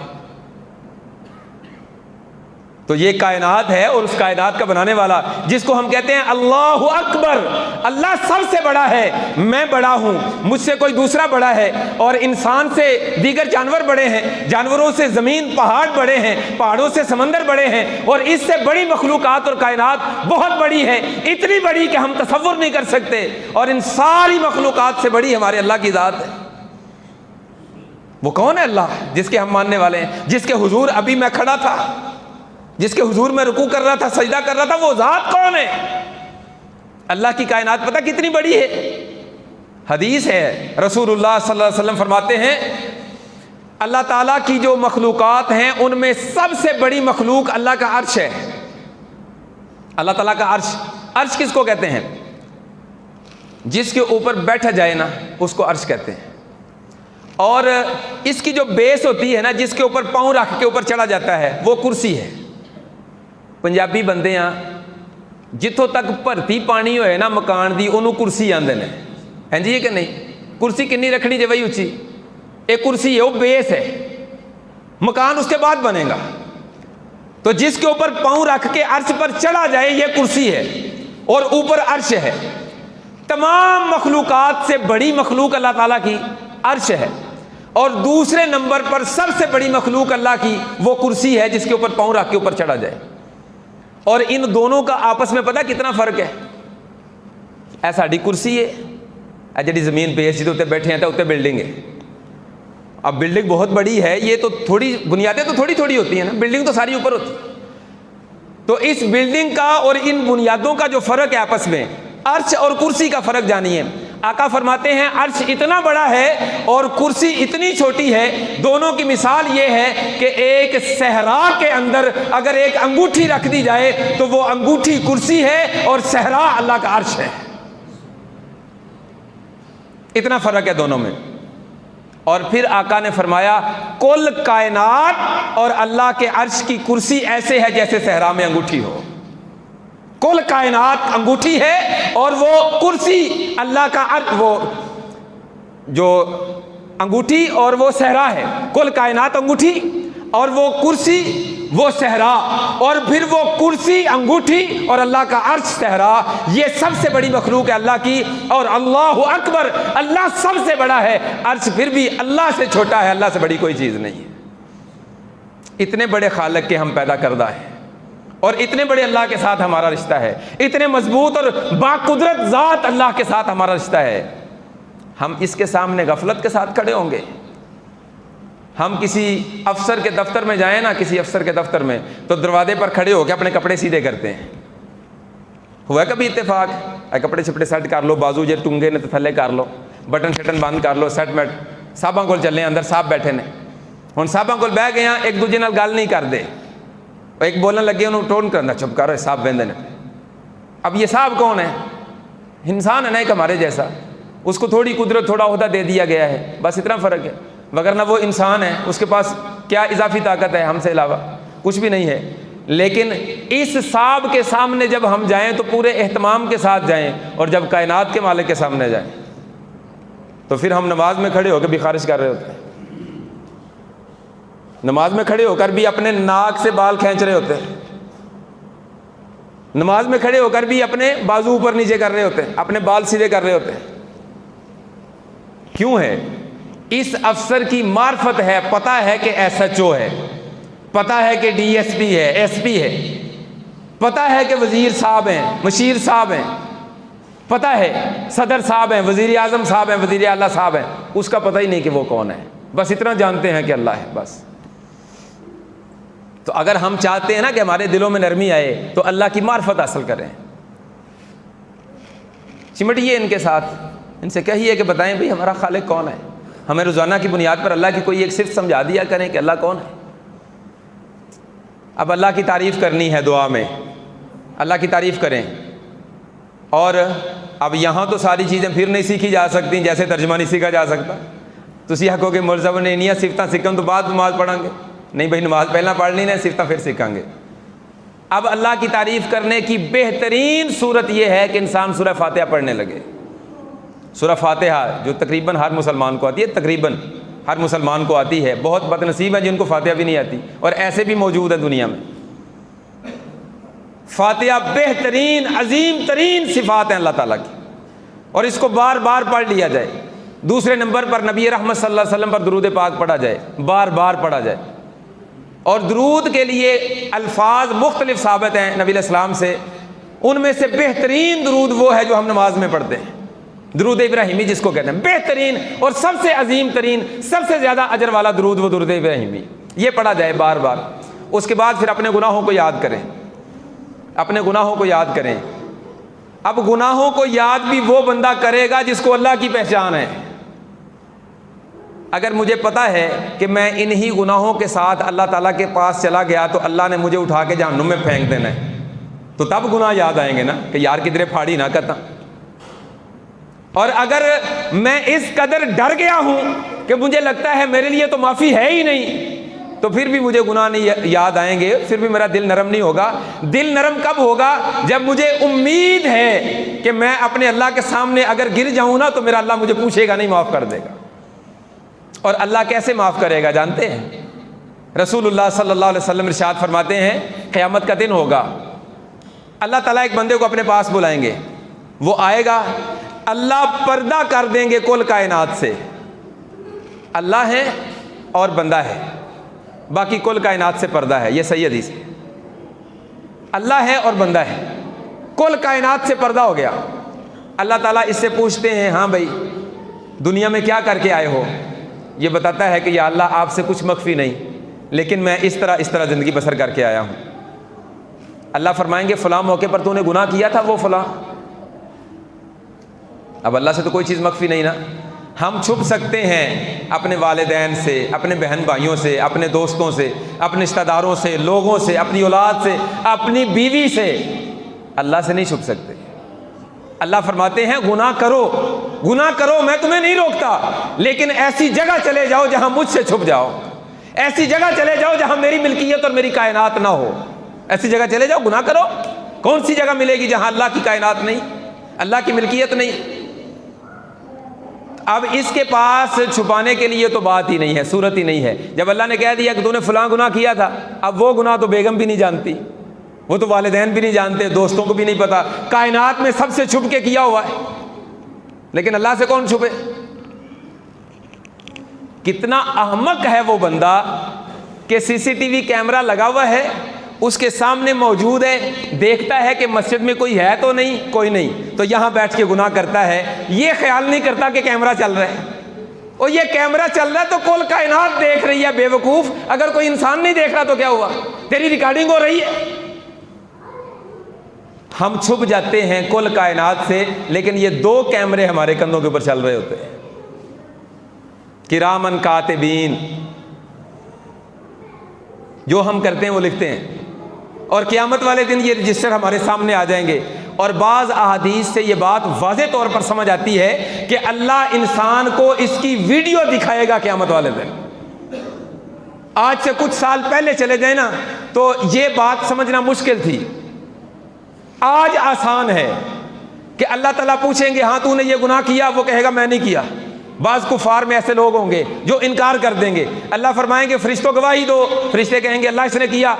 تو یہ کائنات ہے اور اس کائنات کا بنانے والا جس کو ہم کہتے ہیں اللہ اکبر، اللہ سب سے بڑا ہے، میں بڑا ہوں، مجھ سے کوئی دوسرا بڑا ہے، اور انسان سے دیگر جانور بڑے ہیں، جانوروں سے زمین پہاڑ بڑے ہیں، پہاڑوں سے سمندر بڑے ہیں، اور اس سے بڑی مخلوقات اور کائنات بہت بڑی ہے، اتنی بڑی کہ ہم تصور نہیں کر سکتے، اور ان ساری مخلوقات سے بڑی ہمارے اللہ کی ذات ہے۔ وہ کون ہے اللہ جس کے ہم ماننے والے ہیں، جس کے حضور ابھی میں کھڑا تھا، جس کے حضور میں رکوع کر رہا تھا، سجدہ کر رہا تھا، وہ ذات کون ہے؟ اللہ کی کائنات پتہ کتنی بڑی ہے؟ حدیث ہے رسول اللہ صلی اللہ علیہ وسلم فرماتے ہیں اللہ تعالیٰ کی جو مخلوقات ہیں ان میں سب سے بڑی مخلوق اللہ کا عرش ہے۔ اللہ تعالیٰ کا عرش، عرش کس کو کہتے ہیں؟ جس کے اوپر بیٹھا جائے نا اس کو عرش کہتے ہیں، اور اس کی جو بیس ہوتی ہے نا جس کے اوپر پاؤں رکھ کے اوپر چڑھا جاتا ہے وہ کرسی ہے۔ پنجابی بندے ہیں جتوں تک بھرتی پانی ہوئے نا مکان دی انہوں کرسی آندے نے، ہیں جی یہ کہ نہیں؟ کرسی کنی رکھنی جی وہی اچھی، ایک کرسی ہے وہ بیس ہے، مکان اس کے بعد بنے گا، تو جس کے اوپر پاؤں رکھ کے عرش پر چڑھا جائے یہ کرسی ہے، اور اوپر عرش ہے۔ تمام مخلوقات سے بڑی مخلوق اللہ تعالیٰ کی عرش ہے، اور دوسرے نمبر پر سب سے بڑی مخلوق اللہ کی وہ کرسی ہے جس کے اوپر پاؤں رکھ کے اوپر چڑھا جائے۔ اور ان دونوں کا آپس میں پتہ کتنا فرق ہے؟ اے ساڈی کرسی ہے، اے جڑی زمین پہ اسی تے بیٹھے ہیں تے اتنے بلڈنگ ہے۔ اب بلڈنگ بہت بڑی ہے، یہ تو تھوڑی بنیادیں تو تھوڑی تھوڑی ہوتی ہیں نا، بلڈنگ تو ساری اوپر ہوتی ہے۔ تو اس بلڈنگ کا اور ان بنیادوں کا جو فرق ہے آپس میں، عرش اور کرسی کا فرق جانیے۔ آقا فرماتے ہیں عرش اتنا بڑا ہے اور کرسی اتنی چھوٹی ہے، دونوں کی مثال یہ ہے کہ ایک صحرا کے اندر اگر ایک انگوٹھی رکھ دی جائے تو وہ انگوٹھی کرسی ہے اور صحرا اللہ کا عرش ہے۔ اتنا فرق ہے دونوں میں۔ اور پھر آقا نے فرمایا کل کائنات اور اللہ کے عرش کی کرسی ایسے ہے جیسے صحرا میں انگوٹھی ہو۔ کل کائنات انگوٹھی ہے اور وہ کرسی اللہ کا عرش، وہ جو انگوٹھی اور وہ صحرا ہے، کل کائنات انگوٹھی اور وہ کرسی وہ صحرا، اور پھر وہ کرسی انگوٹھی اور اللہ کا عرش صحرا، یہ سب سے بڑی مخلوق ہے اللہ کی۔ اور اللہ اکبر، اللہ سب سے بڑا ہے، عرش پھر بھی اللہ سے چھوٹا ہے، اللہ سے بڑی کوئی چیز نہیں ہے۔ اتنے بڑے خالق کے ہم پیدا کردہ ہیں، اور اتنے بڑے اللہ کے ساتھ ہمارا رشتہ ہے، اتنے مضبوط اور باقدرت ذات اللہ کے ساتھ ہمارا رشتہ ہے۔ ہم اس کے سامنے غفلت کے ساتھ کھڑے ہوں گے؟ ہم کسی افسر کے دفتر میں جائیں نا، کسی افسر کے دفتر میں تو دروازے پر کھڑے ہو کے اپنے کپڑے سیدھے کرتے ہیں۔ ہوا کبھی اتفاق؟ کپڑے چھپڑے سیٹ کر لو، بازو جے ٹنگے نے تو تھلے کر لو، بٹن شٹن بند کر لو, سیٹ میٹ صاحباں کول چلے, اندر صاحب بیٹھے نے, ہن صاحباں کول بہ گئے, ایک دوجے نال گل نہیں کرتے, ایک بولن لگے انہوں ٹون کرنا, چپ کرو صاحب بہندے نے. اب یہ صاحب کون ہے؟ انسان ہے نا ایک ہمارے جیسا, اس کو تھوڑی قدرت تھوڑا عہدہ دے دیا گیا ہے, بس اتنا فرق ہے, وگرنہ وہ انسان ہے, اس کے پاس کیا اضافی طاقت ہے ہم سے علاوہ؟ کچھ بھی نہیں ہے. لیکن اس صاحب کے سامنے جب ہم جائیں تو پورے اہتمام کے ساتھ جائیں, اور جب کائنات کے مالک کے سامنے جائیں تو پھر ہم نماز میں کھڑے ہو کے بھی خارج کر رہے ہوتے ہیں, نماز میں کھڑے ہو کر بھی اپنے ناک سے بال کھینچ رہے ہوتے ہیں, نماز میں کھڑے ہو کر بھی اپنے بازو اوپر نیچے کر رہے ہوتے ہیں, اپنے بال سیدھے کر رہے ہوتے ہیں. کیوں ہے؟ اس افسر کی معرفت ہے, پتہ ہے کہ ایس ایچ او ہے, پتہ ہے کہ ڈی ایس پی ہے, ایس پی ہے, پتہ ہے کہ وزیر صاحب ہیں, مشیر صاحب ہیں, پتہ ہے صدر صاحب ہیں, وزیر اعظم صاحب ہیں, وزیر اعلیٰ صاحب ہیں, اس کا پتہ ہی نہیں کہ وہ کون ہے, بس اتنا جانتے ہیں کہ اللہ ہے بس. تو اگر ہم چاہتے ہیں نا کہ ہمارے دلوں میں نرمی آئے تو اللہ کی معرفت حاصل کریں, چمٹیے ان کے ساتھ, ان سے کہیے کہ بتائیں بھئی ہمارا خالق کون ہے. ہمیں روزانہ کی بنیاد پر اللہ کی کوئی ایک صفت سمجھا دیا کریں کہ اللہ کون ہے. اب اللہ کی تعریف کرنی ہے دعا میں, اللہ کی تعریف کریں. اور اب یہاں تو ساری چیزیں پھر نہیں سیکھی جا سکتی, جیسے ترجمہ نہیں سیکھا جا سکتا. تسی آکھو کہ مولوی صاحب نے انیاں صفتاں سیکھن تو بعد نماز پڑھیں گے, نہیں بھائی نماز پہلا پڑھ لی نا, صفتاں پھر سیکھیں گے. اب اللہ کی تعریف کرنے کی بہترین صورت یہ ہے کہ انسان سورہ فاتحہ پڑھنے لگے. سورہ فاتحہ جو تقریباً ہر مسلمان کو آتی ہے, تقریباً ہر مسلمان کو آتی ہے, بہت بد نصیب ہیں جن کو فاتحہ بھی نہیں آتی, اور ایسے بھی موجود ہیں دنیا میں. فاتحہ بہترین عظیم ترین صفات ہیں اللہ تعالیٰ کی, اور اس کو بار بار پڑھ لیا جائے. دوسرے نمبر پر نبی رحمت صلی اللہ علیہ وسلم پر درود پاک پڑھا جائے, بار بار پڑھا جائے. اور درود کے لیے الفاظ مختلف ثابت ہیں نبی علیہ السلام سے, ان میں سے بہترین درود وہ ہے جو ہم نماز میں پڑھتے ہیں, درود ابراہیمی جس کو کہتے ہیں. بہترین اور سب سے عظیم ترین, سب سے زیادہ اجر والا درود وہ درود ابراہیمی, یہ پڑھا جائے بار بار. اس کے بعد پھر اپنے گناہوں کو یاد کریں, اپنے گناہوں کو یاد کریں. اب گناہوں کو یاد بھی وہ بندہ کرے گا جس کو اللہ کی پہچان ہے. اگر مجھے پتہ ہے کہ میں انہی گناہوں کے ساتھ اللہ تعالیٰ کے پاس چلا گیا تو اللہ نے مجھے اٹھا کے جہنم میں پھینک دینا ہے, تو تب گناہ یاد آئیں گے نا کہ یار کدھرے پھاڑی نہ کرتا. اور اگر میں اس قدر ڈر گیا ہوں کہ مجھے لگتا ہے میرے لیے تو معافی ہے ہی نہیں, تو پھر بھی مجھے گناہ نہیں یاد آئیں گے, پھر بھی میرا دل نرم نہیں ہوگا. دل نرم کب ہوگا؟ جب مجھے امید ہے کہ میں اپنے اللہ کے سامنے اگر گر جاؤں نا تو میرا اللہ مجھے پوچھے گا نہیں, معاف کر دے گا. اور اللہ کیسے معاف کرے گا جانتے ہیں؟ رسول اللہ صلی اللہ علیہ وسلم ارشاد فرماتے ہیں قیامت کا دن ہوگا, اللہ تعالیٰ ایک بندے کو اپنے پاس بلائیں گے, وہ آئے گا, اللہ پردہ کر دیں گے کل کائنات سے. اللہ ہے اور بندہ ہے, باقی کل کائنات سے پردہ ہے. یہ صحیح حدیث ہے. اللہ ہے اور بندہ ہے, کل کائنات سے پردہ ہو گیا. اللہ تعالیٰ اس سے پوچھتے ہیں ہاں بھائی دنیا میں کیا کر کے آئے ہو؟ یہ بتاتا ہے کہ یا اللہ آپ سے کچھ مخفی نہیں, لیکن میں اس طرح زندگی بسر کر کے آیا ہوں. اللہ فرمائیں گے فلاں موقع پر تو نے گناہ کیا تھا وہ فلاں. اب اللہ سے تو کوئی چیز مخفی نہیں نا. ہم چھپ سکتے ہیں اپنے والدین سے, اپنے بہن بھائیوں سے, اپنے دوستوں سے, اپنے رشتہ داروں سے, لوگوں سے, اپنی اولاد سے, اپنی بیوی سے. اللہ سے نہیں چھپ سکتے. اللہ فرماتے ہیں گناہ کرو میں تمہیں نہیں روکتا, لیکن ایسی جگہ چلے جاؤ جہاں مجھ سے چھپ جاؤ, ایسی جگہ چلے جاؤ جہاں میری ملکیت اور میری کائنات نہ ہو. ایسی جگہ چلے جاؤ, گناہ کرو. کون سی جگہ ملے گی جہاں اللہ کی کائنات نہیں, اللہ کی ملکیت نہیں؟ اب اس کے پاس چھپانے کے لیے تو بات ہی نہیں ہے, صورت ہی نہیں ہے. جب اللہ نے کہہ دیا کہ تو نے فلاں گناہ کیا تھا, اب وہ گناہ تو بیگم بھی نہیں جانتی, وہ تو والدین بھی نہیں جانتے, دوستوں کو بھی نہیں پتا, کائنات میں سب سے چھپ کے کیا ہوا ہے. لیکن اللہ سے کون چھپے؟ کتنا احمق ہے وہ بندہ کہ سی سی ٹی وی کیمرہ لگا ہوا ہے, اس کے سامنے موجود ہے, دیکھتا ہے کہ مسجد میں کوئی ہے تو نہیں, کوئی نہیں, تو یہاں بیٹھ کے گناہ کرتا ہے. یہ خیال نہیں کرتا کہ کیمرہ چل رہا ہے, اور یہ کیمرہ چل رہا ہے تو کل کائنات دیکھ رہی ہے. بے وقوف, اگر کوئی انسان نہیں دیکھ رہا تو کیا ہوا؟ تیری ریکارڈنگ ہو رہی ہے. ہم چھپ جاتے ہیں کل کائنات سے، لیکن یہ 2 کیمرے ہمارے کندھوں کے اوپر چل رہے ہوتے ہیں، کرامن کاتبین، جو ہم کرتے ہیں وہ لکھتے ہیں، اور قیامت والے دن یہ رجسٹر ہمارے سامنے آ جائیں گے۔ اور بعض احادیث سے یہ بات واضح طور پر سمجھ آتی ہے کہ اللہ انسان کو اس کی ویڈیو دکھائے گا قیامت والے دن۔ آج سے کچھ سال پہلے چلے جائیں نا تو یہ بات سمجھنا مشکل تھی، آج آسان ہے کہ اللہ تعالیٰ پوچھیں گے ہاں تو نے یہ گناہ کیا، وہ کہے گا میں نہیں کیا۔ بعض کفار میں ایسے لوگ ہوں گے جو انکار کر دیں گے، اللہ فرمائیں گے فرشتوں گواہی دو، فرشتے کہیں گے اللہ اس نے کیا،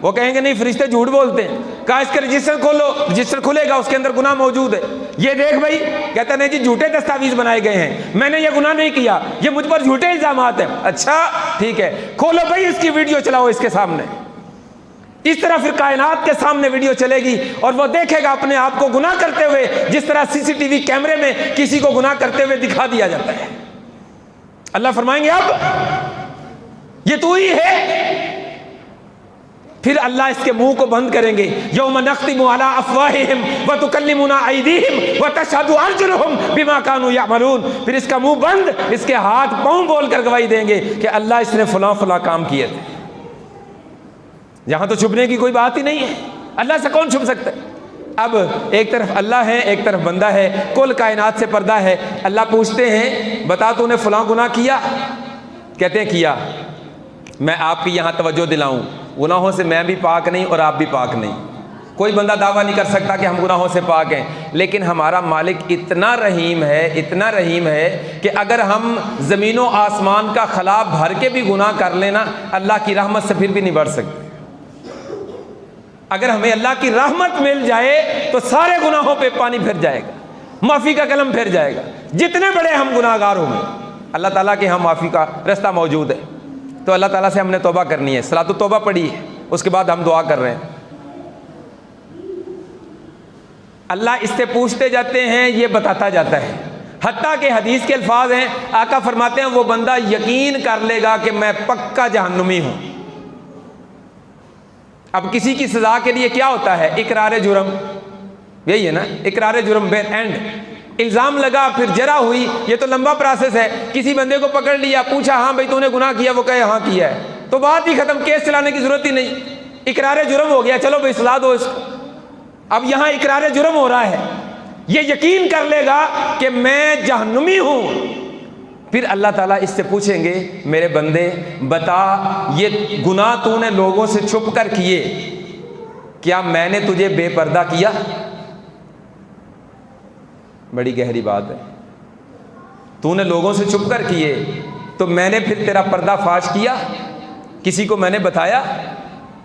وہ کہیں گے نہیں فرشتے جھوٹ بولتے ہیں۔ کہا اس کا رجسٹر کھولو، رجسٹر کھلے گا، اس کے اندر گناہ موجود ہے، یہ دیکھ بھائی، کہتا نہیں جی جھوٹے دستاویز بنائے گئے ہیں، میں نے یہ گناہ نہیں کیا، یہ مجھ پر جھوٹے الزامات ہیں۔ اچھا ٹھیک ہے، کھولو بھائی اس کی ویڈیو چلاؤ اس کے سامنے۔ اس طرح پھر کائنات کے سامنے ویڈیو چلے گی اور وہ دیکھے گا اپنے آپ کو گناہ کرتے ہوئے، جس طرح CCTV کیمرے میں کسی کو گناہ کرتے ہوئے دکھا دیا جاتا ہے۔ اللہ فرمائیں گے اب یہ تو ہی ہے۔ پھر اللہ اس کے منہ کو بند کریں گے، یوم نختم علی افواہہم وتکلمنا ایدیہم وتشہد ارجلہم بما کانوا یعملون۔ پھر اس کا منہ بند، اس کے ہاتھ پاؤں بول کر گواہی دیں گے کہ اللہ اس نے فلاں فلاں کام کیے تھے۔ یہاں تو چھپنے کی کوئی بات ہی نہیں ہے، اللہ سے کون چھپ سکتا ہے؟ اب ایک طرف اللہ ہے، ایک طرف بندہ ہے، کل کائنات سے پردہ ہے۔ اللہ پوچھتے ہیں بتا تو نے فلاں گناہ کیا؟ کہتے ہیں کیا۔ میں آپ کی یہاں توجہ دلاؤں، گناہوں سے میں بھی پاک نہیں اور آپ بھی پاک نہیں۔ کوئی بندہ دعویٰ نہیں کر سکتا کہ ہم گناہوں سے پاک ہیں، لیکن ہمارا مالک اتنا رحیم ہے، اتنا رحیم ہے کہ اگر ہم زمین و آسمان کا خلا بھر کے بھی گناہ کر لینا، اللہ کی رحمت سے پھر بھی نہیں بڑھ سکتے۔ اگر ہمیں اللہ کی رحمت مل جائے تو سارے گناہوں پہ پانی پھر جائے گا، معافی کا قلم پھر جائے گا، جتنے بڑے ہم گناہ گار ہوں گے اللہ تعالیٰ کے ہاں معافی کا رستہ موجود ہے۔ تو اللہ تعالیٰ سے ہم نے توبہ کرنی ہے، صلاۃ التوبہ پڑھی ہے، اس کے بعد ہم دعا کر رہے ہیں۔ اللہ اس سے پوچھتے جاتے ہیں، یہ بتاتا جاتا ہے، حتیٰ کہ حدیث کے الفاظ ہیں، آقا فرماتے ہیں وہ بندہ یقین کر لے گا کہ میں پکا جہنمی ہوں۔ اب کسی کی سزا کے لیے کیا ہوتا ہے؟ اقرار جرم، یہی ہے نا، اقرار جرم بے اینڈ، الزام لگا پھر جرح ہوئی، یہ تو لمبا پروسیس ہے۔ کسی بندے کو پکڑ لیا، پوچھا ہاں بھائی تو نے گناہ کیا، وہ کہے ہاں کیا ہے، تو بات ہی ختم، کیس چلانے کی ضرورت ہی نہیں، اقرار جرم ہو گیا، چلو بھائی سزا دو اس کو۔ اب یہاں اقرار جرم ہو رہا ہے، یہ یقین کر لے گا کہ میں جہنمی ہوں۔ پھر اللہ تعالیٰ اس سے پوچھیں گے میرے بندے بتا یہ گناہ تو نے لوگوں سے چھپ کر کیے، کیا میں نے تجھے بے پردہ کیا؟ بڑی گہری بات ہے، تو نے لوگوں سے چھپ کر کیے تو میں نے پھر تیرا پردہ فاش کیا، کسی کو میں نے بتایا؟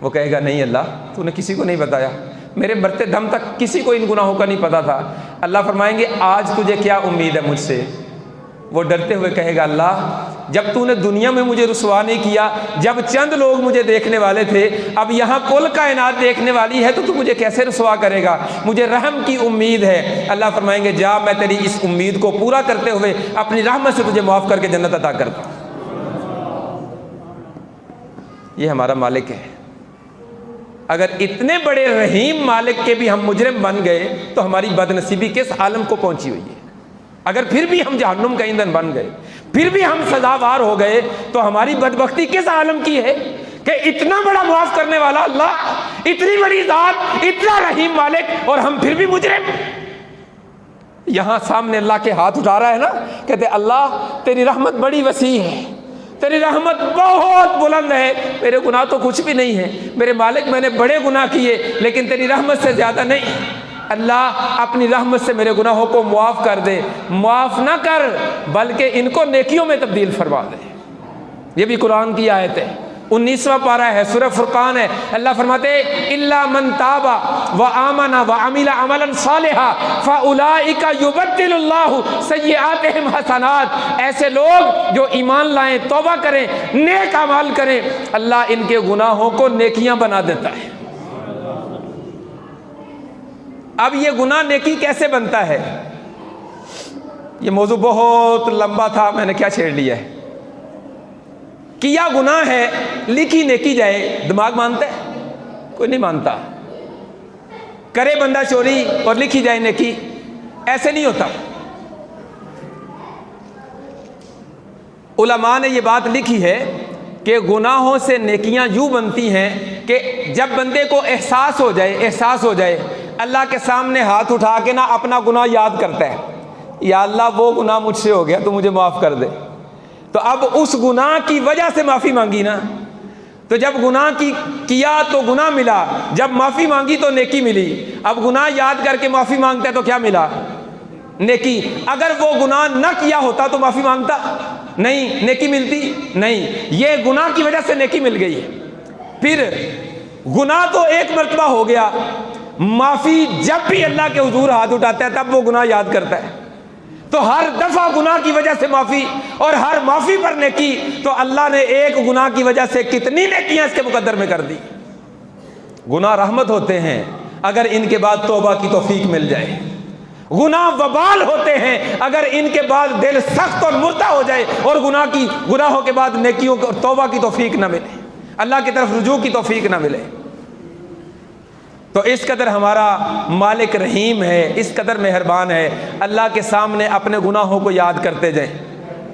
وہ کہے گا نہیں اللہ تو نے کسی کو نہیں بتایا، میرے مرتے دم تک کسی کو ان گناہوں کا نہیں پتا تھا۔ اللہ فرمائیں گے آج تجھے کیا امید ہے مجھ سے؟ وہ ڈرتے ہوئے کہے گا اللہ جب تو نے دنیا میں مجھے رسوا نہیں کیا، جب چند لوگ مجھے دیکھنے والے تھے، اب یہاں کل کائنات دیکھنے والی ہے تو مجھے کیسے رسوا کرے گا؟ مجھے رحم کی امید ہے۔ اللہ فرمائیں گے جا میں تیری اس امید کو پورا کرتے ہوئے اپنی رحمت سے تجھے معاف کر کے جنت عطا کرتا ہوں۔ یہ ہمارا مالک ہے۔ اگر اتنے بڑے رحیم مالک کے بھی ہم مجرم بن گئے تو ہماری بدنصیبی کس عالم کو پہنچی ہوئی ہے؟ اگر پھر بھی ہم جہنم کا ایندھن بن گئے، پھر بھی ہم سزاوار ہو گئے، تو ہماری بدبختی کس عالم کی ہے کہ اتنا بڑا معاف کرنے والا اللہ، اتنی بڑی ذات، اتنا رحیم مالک، اور ہم پھر بھی مجرم۔ یہاں سامنے اللہ کے ہاتھ اٹھا رہا ہے نا، کہتے اللہ تیری رحمت بڑی وسیع ہے، تیری رحمت بہت بلند ہے، میرے گناہ تو کچھ بھی نہیں ہے، میرے مالک میں نے بڑے گناہ کیے لیکن تیری رحمت سے زیادہ نہیں۔ اللہ اپنی رحمت سے میرے گناہوں کو معاف کر دے، معاف نہ کر بلکہ ان کو نیکیوں میں تبدیل فرما دے۔ یہ بھی قرآن کی آیت ہے، 19واں پارہ ہے، سورہ فرقان ہے۔ اللہ فرماتے الا من تاب وآمن وعمل عملا صالحا فاولئک یبدل اللہ سیئاتہم حسنات۔ ایسے لوگ جو ایمان لائیں، توبہ کریں، نیک اعمال کریں، اللہ ان کے گناہوں کو نیکیاں بنا دیتا ہے۔ اب یہ گناہ نیکی کیسے بنتا ہے؟ یہ موضوع بہت لمبا تھا، میں نے کیا چھیڑ لیا ہے۔ کیا گناہ ہے، لکھی نیکی جائے، دماغ مانتا ہے؟ کوئی نہیں مانتا۔ کرے بندہ چوری اور لکھی جائے نیکی، ایسے نہیں ہوتا۔ علماء نے یہ بات لکھی ہے کہ گناہوں سے نیکیاں یوں بنتی ہیں کہ جب بندے کو احساس ہو جائے اللہ کے سامنے ہاتھ اٹھا کے نا اپنا گناہ یاد کرتا ہے، یا اللہ وہ گناہ مجھ سے ہو گیا تو مجھے معاف کر دے، تو اب اس گناہ کی وجہ سے معافی مانگی نا، تو جب گناہ کیا تو گناہ ملا، جب معافی مانگی تو نیکی ملی۔ اب گناہ یاد کر کے معافی مانگتا ہے تو کیا ملا؟ نیکی۔ اگر وہ گناہ نہ کیا ہوتا تو معافی مانگتا نہیں، نیکی ملتی نہیں، یہ گناہ کی وجہ سے نیکی مل گئی ہے۔ پھر گناہ تو ایک مرتبہ ہو گیا، معافی جب بھی اللہ کے حضور ہاتھ اٹھاتا ہے تب وہ گناہ یاد کرتا ہے، تو ہر دفعہ گناہ کی وجہ سے معافی اور ہر معافی پر نیکی، تو اللہ نے ایک گناہ کی وجہ سے کتنی نیکیاں اس کے مقدر میں کر دی۔ گناہ رحمت ہوتے ہیں اگر ان کے بعد توبہ کی توفیق مل جائے، گناہ وبال ہوتے ہیں اگر ان کے بعد دل سخت اور مردہ ہو جائے اور گناہوں کے بعد نیکیوں اور توبہ کی توفیق نہ ملے، اللہ کی طرف رجوع کی توفیق نہ ملے۔ تو اس قدر ہمارا مالک رحیم ہے، اس قدر مہربان ہے، اللہ کے سامنے اپنے گناہوں کو یاد کرتے جائیں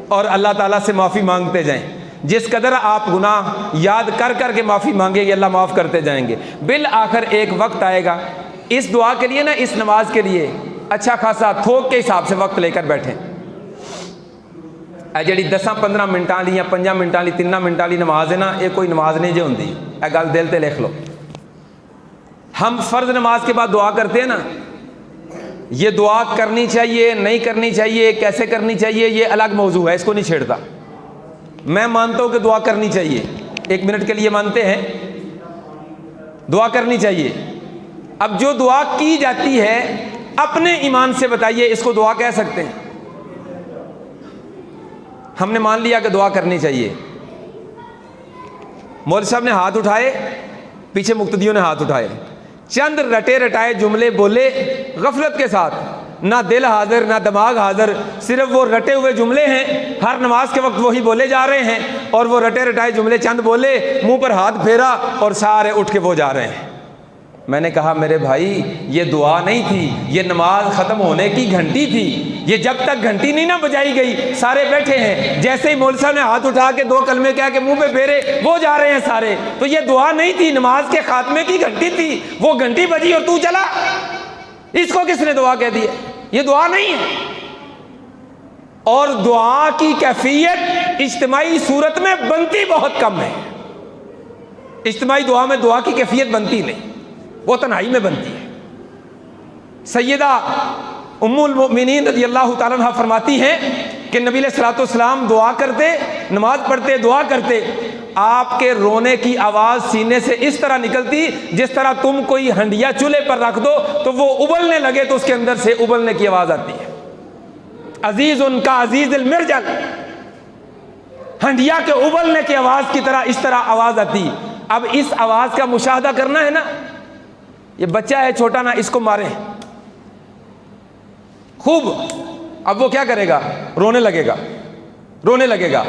اور اللہ تعالیٰ سے معافی مانگتے جائیں۔ جس قدر آپ گناہ یاد کر کر کے معافی مانگیں گے اللہ معاف کرتے جائیں گے۔ بالآخر ایک وقت آئے گا، اس دعا کے لیے نا، اس نماز کے لیے اچھا خاصا تھوک کے حساب سے وقت لے کر بیٹھیں۔ جڑی 10-15 منٹاں والی یا 5 منٹاں والی 3 منٹاں والی نماز ہے نا، یہ کوئی نماز نہیں جو ہوندی، یہ گل دل تے لکھ لو۔ ہم فرض نماز کے بعد دعا کرتے ہیں نا، یہ دعا کرنی چاہیے نہیں کرنی چاہیے، کیسے کرنی چاہیے، یہ الگ موضوع ہے، اس کو نہیں چھیڑتا۔ میں مانتا ہوں کہ دعا کرنی چاہیے، 1 منٹ کے لیے مانتے ہیں دعا کرنی چاہیے۔ اب جو دعا کی جاتی ہے اپنے ایمان سے بتائیے اس کو دعا کہہ سکتے ہیں؟ ہم نے مان لیا کہ دعا کرنی چاہیے، مولوی صاحب نے ہاتھ اٹھائے، پیچھے مقتدیوں نے ہاتھ اٹھائے، چند رٹے رٹائے جملے بولے غفلت کے ساتھ، نہ دل حاضر نہ دماغ حاضر، صرف وہ رٹے ہوئے جملے ہیں، ہر نماز کے وقت وہی بولے جا رہے ہیں، اور وہ رٹے رٹائے جملے چند بولے، منہ پر ہاتھ پھیرا اور سارے اٹھ کے وہ جا رہے ہیں۔ میں نے کہا میرے بھائی یہ دعا نہیں تھی، یہ نماز ختم ہونے کی گھنٹی تھی، یہ جب تک گھنٹی نہیں نہ بجائی گئی سارے بیٹھے ہیں، جیسے ہی مولوی صاحب نے ہاتھ اٹھا کے 2 کلمے کہہ کے منہ پہ پھیرے وہ جا رہے ہیں سارے، تو یہ دعا نہیں تھی، نماز کے خاتمے کی گھنٹی تھی، وہ گھنٹی بجی اور تو چلا، اس کو کس نے دعا کہہ دی ہے؟ یہ دعا نہیں ہے۔ اور دعا کی کیفیت اجتماعی صورت میں بنتی بہت کم ہے، اجتماعی دعا میں دعا کی کیفیت بنتی نہیں، وہ تنہائی میں بنتی ہے۔ سیدہ ام المؤمنین رضی اللہ تعالیٰ عنہ فرماتی ہیں کہ نبی علیہ الصلوۃ والسلام دعا کرتے، نماز پڑھتے، دعا کرتے، آپ کے رونے کی آواز سینے سے اس طرح نکلتی جس طرح تم کوئی ہنڈیا چولہے پر رکھ دو تو وہ ابلنے لگے تو اس کے اندر سے ابلنے کی آواز آتی ہے۔ عزیز ان کا عزیز المرجل، ہنڈیا کے ابلنے کی آواز کی طرح اس طرح آواز آتی۔ اب اس آواز کا مشاہدہ کرنا ہے نا، یہ بچہ ہے چھوٹا نا، اس کو ماریں خوب، اب وہ کیا کرے گا؟ رونے لگے گا، رونے لگے گا،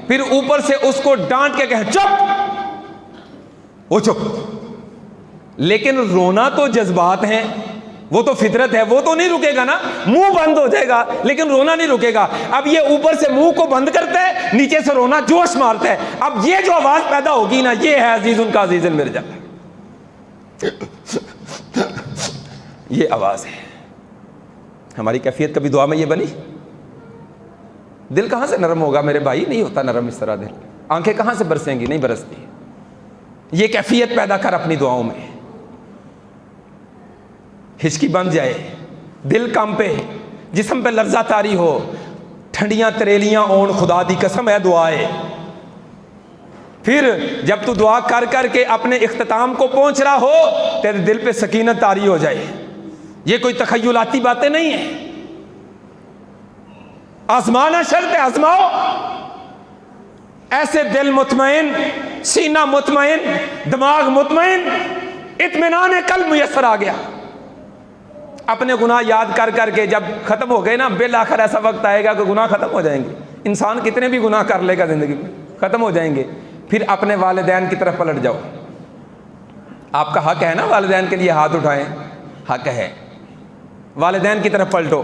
پھر اوپر سے اس کو ڈانٹ کے کہیں چپ، وہ چپ۔ لیکن رونا تو جذبات ہیں، وہ تو فطرت ہے، وہ تو نہیں رکے گا نا، منہ بند ہو جائے گا لیکن رونا نہیں رکے گا۔ اب یہ اوپر سے منہ کو بند کرتا ہے، نیچے سے رونا جوش مارتا ہے، اب یہ جو آواز پیدا ہوگی نا، یہ ہے عزیز ان کا عزیز المرجل، یہ آواز ہے۔ ہماری کیفیت کبھی دعا میں یہ بنی؟ دل کہاں سے نرم ہوگا میرے بھائی؟ نہیں ہوتا نرم اس طرح دل، آنکھیں کہاں سے برسیں گی؟ نہیں برستی۔ یہ کیفیت پیدا کر اپنی دعاؤں میں، ہچکی بن جائے، دل کانپے، جسم پہ لرزہ طاری ہو، ٹھنڈیاں تریلیاں اون، خدا دی قسم ہے دعائے۔ پھر جب تو دعا کر کر کے اپنے اختتام کو پہنچ رہا ہو، تیرے دل پہ سکینت طاری ہو جائے۔ یہ کوئی تخیلاتی باتیں نہیں ہیں، آزمانا شرط ہے، آزماؤ۔ ایسے دل مطمئن، سینہ مطمئن، دماغ مطمئن، اطمینان قلب میسر آ گیا۔ اپنے گناہ یاد کر کر کے جب ختم ہو گئے نا، بالآخر ایسا وقت آئے گا کہ گناہ ختم ہو جائیں گے، انسان کتنے بھی گناہ کر لے گا زندگی میں، ختم ہو جائیں گے۔ پھر اپنے والدین کی طرف پلٹ جاؤ، آپ کا حق ہے نا والدین کے لیے ہاتھ اٹھائیں، حق ہے۔ والدین کی طرف پلٹو،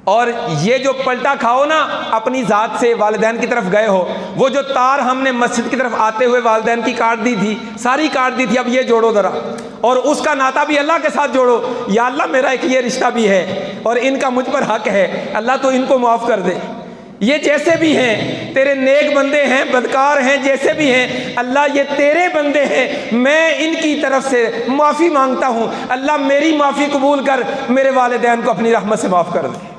اور یہ جو پلٹا کھاؤ نا اپنی ذات سے والدین کی طرف گئے ہو، وہ جو تار ہم نے مسجد کی طرف آتے ہوئے والدین کی کاٹ دی تھی، ساری کاٹ دی تھی، اب یہ جوڑو ذرا، اور اس کا ناتا بھی اللہ کے ساتھ جوڑو۔ یا اللہ میرا ایک یہ رشتہ بھی ہے اور ان کا مجھ پر حق ہے، اللہ تو ان کو معاف کر دے۔ یہ جیسے بھی ہیں تیرے نیک بندے ہیں، بدکار ہیں، جیسے بھی ہیں اللہ یہ تیرے بندے ہیں، میں ان کی طرف سے معافی مانگتا ہوں، اللہ میری معافی قبول کر، میرے والدین کو اپنی رحمت سے معاف کر دے۔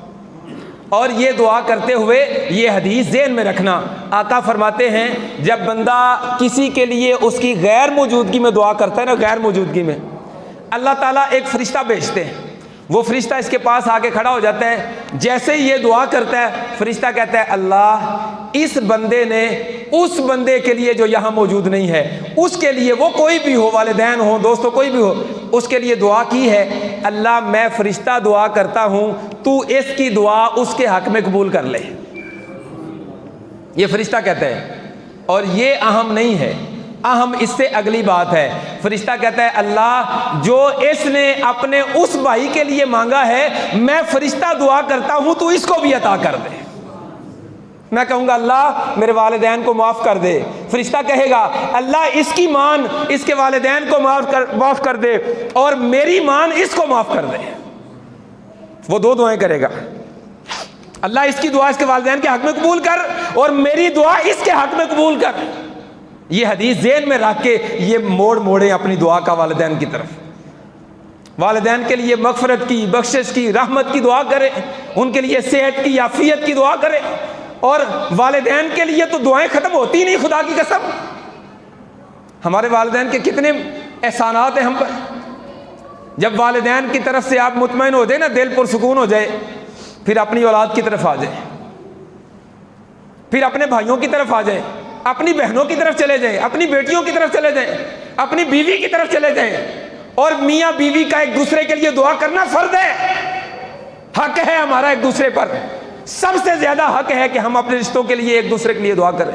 اور یہ دعا کرتے ہوئے یہ حدیث ذہن میں رکھنا، آقا فرماتے ہیں جب بندہ کسی کے لیے اس کی غیر موجودگی میں دعا کرتا ہے نا، غیر موجودگی میں، اللہ تعالیٰ ایک فرشتہ بھیجتے ہیں، وہ فرشتہ اس کے پاس آ کے کھڑا ہو جاتا ہے، جیسے ہی یہ دعا کرتا ہے فرشتہ کہتا ہے اللہ اس بندے نے اس بندے کے لیے جو یہاں موجود نہیں ہے، اس کے لیے، وہ کوئی بھی ہو، والدین ہو، دوستو، کوئی بھی ہو، اس کے لیے دعا کی ہے، اللہ میں فرشتہ دعا کرتا ہوں تو اس کی دعا اس کے حق میں قبول کر لے۔ یہ فرشتہ کہتا ہے، اور یہ اہم نہیں ہے، اہم اس سے اگلی بات ہے، فرشتہ کہتا ہے اللہ جو اس نے اپنے اس بھائی کے لیے مانگا ہے میں فرشتہ دعا کرتا ہوں تو اس کو بھی عطا کر دے۔ میں کہوں گا اللہ میرے والدین کو معاف کر دے، فرشتہ کہے گا اللہ اس کی مان اس کے والدین کو معاف کر دے، اور میری مان اس کو معاف کر دے۔ وہ دو دعائیں کرے گا، اللہ اس کی دعا اس کے والدین کے حق میں قبول کر، اور میری دعا اس کے حق میں قبول کر۔ یہ حدیث ذہن میں رکھ کے یہ موڑیں اپنی دعا کا والدین کی طرف، والدین کے لیے مغفرت کی، بخشش کی، رحمت کی دعا کریں، ان کے لیے صحت کی، عافیت کی دعا کریں، اور والدین کے لیے تو دعائیں ختم ہوتی نہیں، خدا کی قسم ہمارے والدین کے کتنے احسانات ہیں ہم پر۔ جب والدین کی طرف سے آپ مطمئن ہو جائے نا، دل پرسکون ہو جائے، پھر اپنی اولاد کی طرف آ جائیں، پھر اپنے بھائیوں کی طرف آ جائیں، اپنی بہنوں کی طرف چلے جائیں، اپنی بیٹیوں کی طرف چلے جائیں، اپنی بیوی کی طرف چلے جائیں، اور میاں بیوی کا ایک دوسرے کے لیے دعا کرنا فرض ہے، حق ہے ہمارا ایک دوسرے پر، سب سے زیادہ حق ہے کہ ہم اپنے رشتوں کے لیے ایک دوسرے کے لیے دعا کریں۔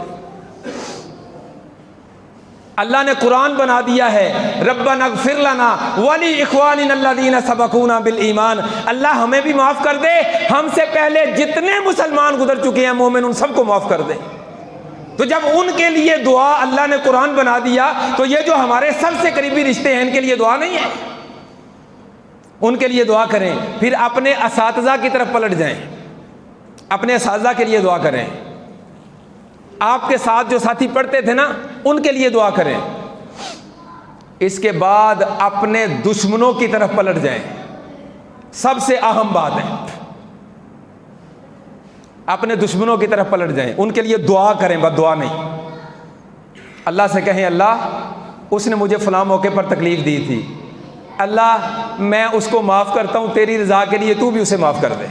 اللہ نے قرآن بنا دیا ہے ربنا اغفر لنا ولاخواننا الذین سبقونا بالایمان، اللہ ہمیں بھی معاف کر دے، ہم سے پہلے جتنے مسلمان گزر چکے ہیں مومن ان سب کو معاف کر دے۔ تو جب ان کے لیے دعا اللہ نے قرآن بنا دیا تو یہ جو ہمارے سب سے قریبی رشتے ہیں ان کے لیے دعا نہیں ہے، ان کے لیے دعا کریں۔ پھر اپنے اساتذہ کی طرف پلٹ جائیں، اپنے اساتذہ کے لیے دعا کریں، آپ کے ساتھ جو ساتھی پڑھتے تھے نا ان کے لیے دعا کریں۔ اس کے بعد اپنے دشمنوں کی طرف پلٹ جائیں، سب سے اہم بات ہے، اپنے دشمنوں کی طرف پلٹ جائیں، ان کے لیے دعا کریں، بس دعا نہیں۔ اللہ سے کہیں اللہ اس نے مجھے فلاں موقع پر تکلیف دی تھی، اللہ میں اس کو معاف کرتا ہوں تیری رضا کے لیے، تو بھی اسے معاف کر دے۔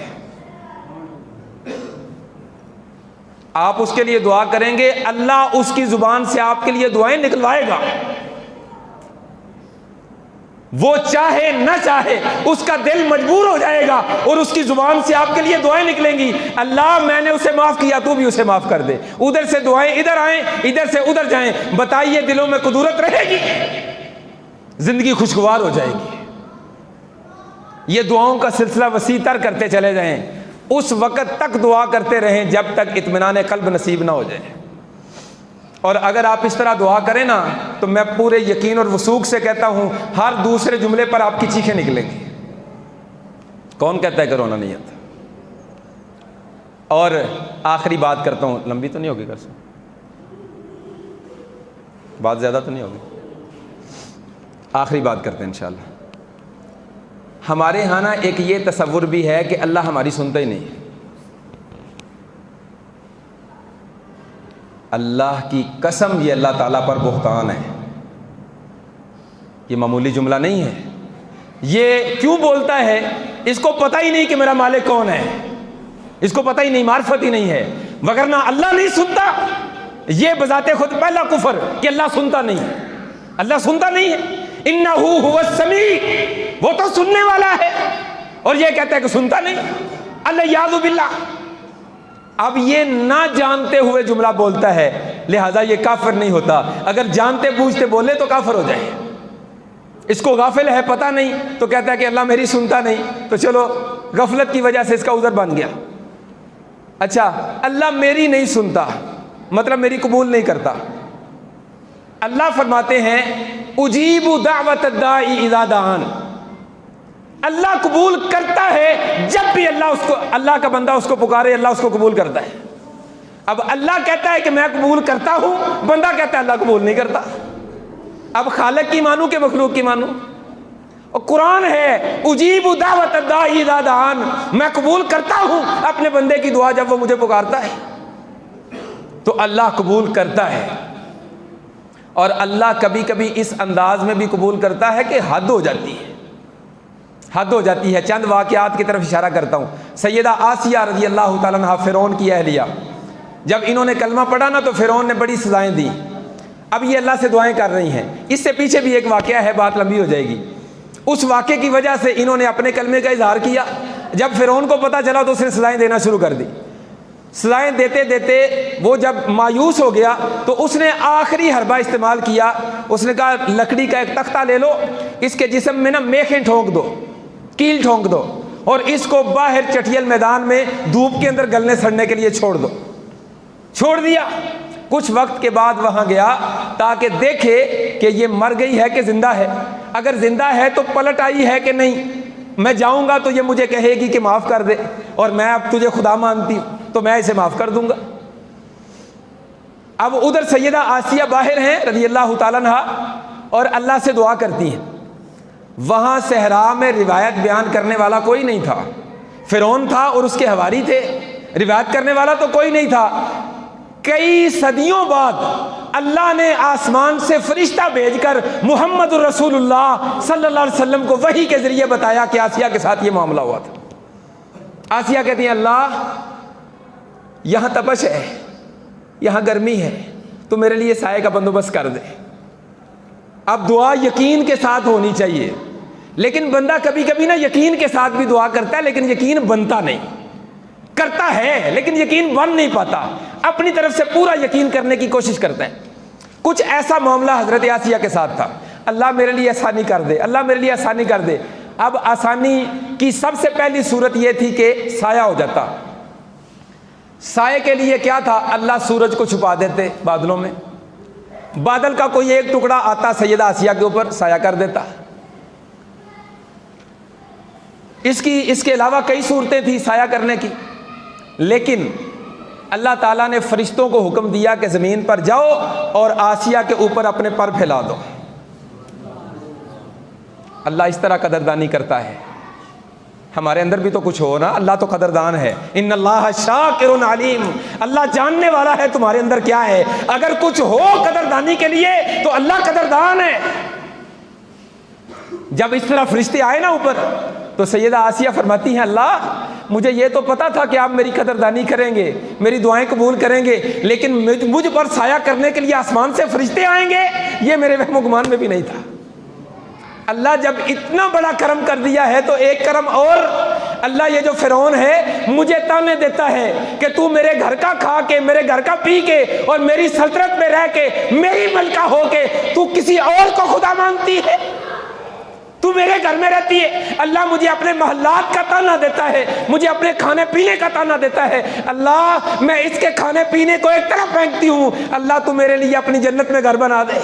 آپ اس کے لیے دعا کریں گے، اللہ اس کی زبان سے آپ کے لیے دعائیں نکلوائے گا، وہ چاہے نہ چاہے اس کا دل مجبور ہو جائے گا، اور اس کی زبان سے آپ کے لیے دعائیں نکلیں گی، اللہ میں نے اسے معاف کیا تو بھی اسے معاف کر دے۔ ادھر سے دعائیں ادھر آئیں، ادھر سے ادھر جائیں، بتائیے دلوں میں قدرت رہے گی، زندگی خوشگوار ہو جائے گی۔ یہ دعاؤں کا سلسلہ وسیع تر کرتے چلے جائیں، اس وقت تک دعا کرتے رہیں جب تک اطمینان قلب نصیب نہ ہو جائے۔ اور اگر آپ اس طرح دعا کریں نا تو میں پورے یقین اور وثوق سے کہتا ہوں ہر دوسرے جملے پر آپ کی چیخیں نکلیں گی۔ کون کہتا ہے کرونا نہیں آتا؟ اور آخری بات کرتا ہوں، لمبی تو نہیں ہوگی، کر سکتا بات زیادہ تو نہیں ہوگی، آخری بات کرتے ہیں انشاءاللہ۔ ہمارے ہاں نا ایک یہ تصور بھی ہے کہ اللہ ہماری سنتا ہی نہیں۔ اللہ کی قسم یہ اللہ تعالیٰ پر بہتان ہے، یہ معمولی جملہ نہیں ہے۔ یہ کیوں بولتا ہے؟ اس کو پتہ ہی نہیں کہ میرا مالک کون ہے، اس کو پتہ ہی نہیں، معرفت ہی نہیں ہے، وگرنہ اللہ نہیں سنتا یہ بذات خود پہلا کفر کہ اللہ سنتا نہیں، اللہ سنتا نہیں ہے۔ انہ هو السمیع، وہ تو سننے والا ہے، اور یہ کہتا ہے کہ سنتا نہیں، الیاذ باللہ۔ اب یہ نہ جانتے ہوئے جملہ بولتا ہے، لہذا یہ کافر نہیں ہوتا، اگر جانتے بوجھتے بولے تو کافر ہو جائے۔ اس کو غافل ہے، پتہ نہیں، تو کہتا ہے کہ اللہ میری سنتا نہیں، تو چلو غفلت کی وجہ سے اس کا عذر بن گیا۔ اچھا، اللہ میری نہیں سنتا مطلب میری قبول نہیں کرتا۔ اللہ فرماتے ہیں اجیب دعوت الداعی اذا دعان، اللہ قبول کرتا ہے جب بھی اللہ کا بندہ اس کو پکارے، اللہ اس کو قبول کرتا ہے۔ اب اللہ کہتا ہے کہ میں قبول کرتا ہوں، بندہ کہتا ہے اللہ قبول نہیں کرتا۔ اب خالق کی مانوں کہ مخلوق کی مانوں؟ اور قرآن ہے اجیب دعوت الداعی اذا دعان، میں قبول کرتا ہوں اپنے بندے کی دعا جب وہ مجھے پکارتا ہے۔ تو اللہ قبول کرتا ہے، اور اللہ کبھی کبھی اس انداز میں بھی قبول کرتا ہے کہ حد ہو جاتی ہے، حد ہو جاتی ہے۔ چند واقعات کی طرف اشارہ کرتا ہوں۔ سیدہ آسیہ رضی اللہ تعالیٰ عنہا فرعون کی اہلیہ، جب انہوں نے کلمہ پڑھا نا تو فرعون نے بڑی سزائیں دی۔ اب یہ اللہ سے دعائیں کر رہی ہیں۔ اس سے پیچھے بھی ایک واقعہ ہے، بات لمبی ہو جائے گی۔ اس واقعے کی وجہ سے انہوں نے اپنے کلمے کا اظہار کیا۔ جب فرعون کو پتہ چلا تو اس نے سزائیں دینا شروع کر دی۔ سزائیں دیتے دیتے وہ جب مایوس ہو گیا تو اس نے آخری حربہ استعمال کیا۔ اس نے کہا لکڑی کا ایک تختہ لے لو، اس کے جسم میں نا میخیں ٹھونک دو، کیل ٹھونک دو، اور اس کو باہر چٹیل میدان میں دھوپ کے اندر گلنے سڑنے کے لیے چھوڑ دو۔ چھوڑ دیا۔ کچھ وقت کے بعد وہاں گیا تاکہ دیکھے کہ یہ مر گئی ہے کہ زندہ ہے، اگر زندہ ہے تو پلٹ آئی ہے کہ نہیں۔ میں جاؤں گا تو یہ مجھے کہے گی کہ معاف کر دے، اور میں اب تجھے خدا مانتی ہوں تو میں اسے معاف کر دوں گا۔ اب ادھر سیدہ آسیہ باہر ہیں رضی اللہ تعالیٰ عنہا، اور اللہ سے دعا کرتی ہیں۔ وہاں صحرا میں روایت بیان کرنے والا کوئی نہیں تھا، فرعون تھا اور اس کے حواری تھے، روایت کرنے والا تو کوئی نہیں تھا۔ کئی صدیوں بعد اللہ نے آسمان سے فرشتہ بھیج کر محمد رسول اللہ صلی اللہ علیہ وسلم کو وحی کے ذریعے بتایا کہ آسیہ کے ساتھ یہ معاملہ ہوا تھا۔ آسیہ کہتی ہیں اللہ یہاں تپش ہے، یہاں گرمی ہے، تو میرے لیے سائے کا بندوبست کر دے۔ اب دعا یقین کے ساتھ ہونی چاہیے، لیکن بندہ کبھی کبھی نا یقین کے ساتھ بھی دعا کرتا ہے لیکن یقین بنتا نہیں، کرتا ہے لیکن یقین بن نہیں پاتا، اپنی طرف سے پورا یقین کرنے کی کوشش کرتے ہیں۔ کچھ ایسا معاملہ حضرت آسیہ کے ساتھ تھا، اللہ میرے لیے آسانی کر دے، اللہ میرے لیے آسانی کر دے۔ اب آسانی کی سب سے پہلی صورت یہ تھی کہ سایہ ہو جاتا۔ سائے کے لیے کیا تھا؟ اللہ سورج کو چھپا دیتے بادلوں میں، بادل کا کوئی ایک ٹکڑا آتا سیدہ آسیہ کے اوپر سایہ کر دیتا۔ اس کے علاوہ کئی صورتیں تھیں سایہ کرنے کی، لیکن اللہ تعالیٰ نے فرشتوں کو حکم دیا کہ زمین پر جاؤ اور آسیہ کے اوپر اپنے پر پھیلا دو۔ اللہ اس طرح قدردانی کرتا ہے۔ ہمارے اندر بھی تو کچھ ہو نا، اللہ تو قدردان ہے۔ ان اللہ شاکر علیم، اللہ جاننے والا ہے تمہارے اندر کیا ہے۔ اگر کچھ ہو قدردانی کے لیے تو اللہ قدردان ہے۔ جب اس طرح فرشتے آئے نا اوپر تو سیدہ آسیہ فرماتی ہیں اللہ مجھے یہ تو پتا تھا کہ آپ میری قدردانی کریں گے، میری دعائیں قبول کریں گے، لیکن مجھ پر سایہ کرنے کے لیے آسمان سے فرشتے آئیں گے یہ میرے وہم و گمان میں بھی نہیں تھا۔ اللہ جب اتنا بڑا کرم کر دیا ہے تو ایک کرم اور، اللہ یہ جو فرعون ہے مجھے تانے دیتا ہے کہ تو میرے گھر کا کھا کے، میرے گھر کا پی کے، اور میری سلطنت میں رہ کے، میری ملکہ ہو کے تو کسی اور کو خدا مانتی ہے، تو میرے گھر میں رہتی ہے۔ اللہ مجھے اپنے محلات کا تانا دیتا ہے، مجھے اپنے کھانے پینے کا تانا دیتا ہے۔ اللہ میں اس کے کھانے پینے کو ایک طرف پھینکتی ہوں، اللہ تو میرے لیے اپنی جنت میں گھر بنا دے،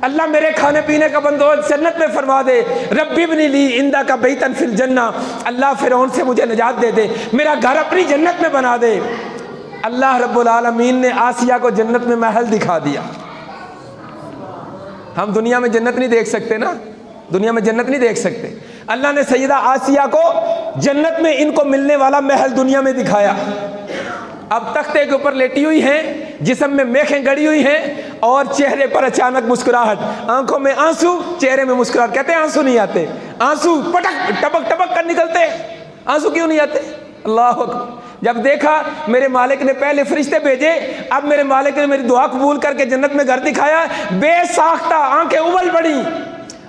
اللہ میرے کھانے پینے کا بندوبست جنت میں فرما دے۔ رب ابن لی عندک بیتا فی الجنہ، اللہ فرعون سے مجھے نجات دے دے، میرا گھر اپنی جنت میں بنا دے۔ اللہ رب العالمین نے آسیہ کو جنت میں محل دکھا دیا۔ ہم دنیا میں جنت نہیں دیکھ سکتے نا، دنیا میں جنت نہیں دیکھ سکتے، اللہ نے سیدہ آسیہ کو جنت میں ان کو ملنے والا محل دنیا میں دکھایا۔ اب تختے کے اوپر لیٹی ہوئی ہیں، جسم میں میخیں گڑی ہوئی ہیں، اور چہرے پر اچانک مسکراہٹ، آنکھوں میں آنسو، چہرے میں مسکراہٹ۔ کہتے ہیں آنسو نہیں آتے، آنسو پٹک ٹپک ٹپک کر نکلتے، آنسو کیوں نہیں آتے؟ اللہ اکبر۔ جب دیکھا میرے مالک نے پہلے فرشتے بھیجے، اب میرے مالک نے میری دعا قبول کر کے جنت میں گھر دکھایا، بے ساختہ آنکھیں ابل پڑی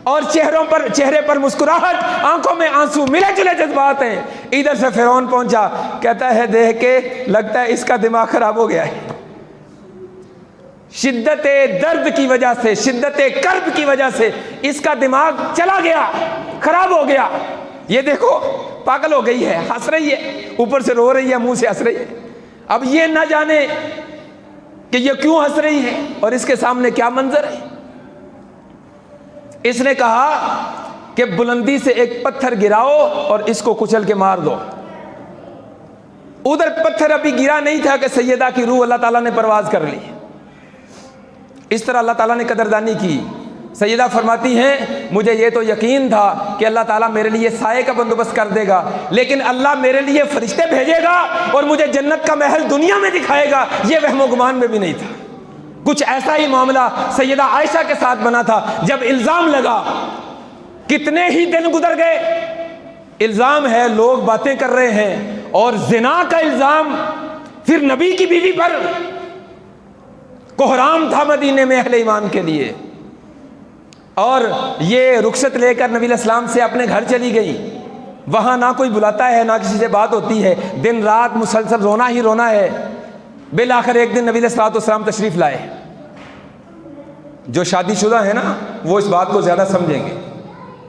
اور چہرے پر مسکراہٹ، آنکھوں میں آنسو، ملے جلے جذبات ہیں۔ ادھر سے فرعون پہنچا، کہتا ہے دیکھ کے لگتا ہے اس کا دماغ خراب ہو گیا ہے، شدت درد کی وجہ سے، شدت کرب کی وجہ سے اس کا دماغ چلا گیا، خراب ہو گیا. یہ دیکھو پاگل ہو گئی ہے، ہنس رہی ہے، اوپر سے رو رہی ہے، منہ سے ہنس رہی ہے. اب یہ نہ جانے کہ یہ کیوں ہنس رہی ہے اور اس کے سامنے کیا منظر ہے. اس نے کہا کہ بلندی سے ایک پتھر گراؤ اور اس کو کچل کے مار دو. ادھر پتھر ابھی گرا نہیں تھا کہ سیدہ کی روح اللہ تعالیٰ نے پرواز کر لی. اس طرح اللہ تعالیٰ نے قدردانی کی. سیدہ فرماتی ہیں مجھے یہ تو یقین تھا کہ اللہ تعالیٰ میرے لیے سائے کا بندوبست کر دے گا، لیکن اللہ میرے لیے فرشتے بھیجے گا اور مجھے جنت کا محل دنیا میں دکھائے گا، یہ وہم و گمان میں بھی نہیں تھا. کچھ ایسا ہی معاملہ سیدہ عائشہ کے ساتھ بنا تھا. جب الزام لگا، کتنے ہی دن گزر گئے، الزام ہے لوگ باتیں کر رہے ہیں، اور زنا کا الزام پھر نبی کی بیوی پر. کوہرام تھا مدینے میں اہل ایمان کے لیے، اور یہ رخصت لے کر نبی علیہ السلام سے اپنے گھر چلی گئی. وہاں نہ کوئی بلاتا ہے، نہ کسی سے بات ہوتی ہے، دن رات مسلسل رونا ہی رونا ہے. بالآخر ایک دن نبی علیہ السلام تشریف لائے. جو شادی شدہ ہیں نا وہ اس بات کو زیادہ سمجھیں گے.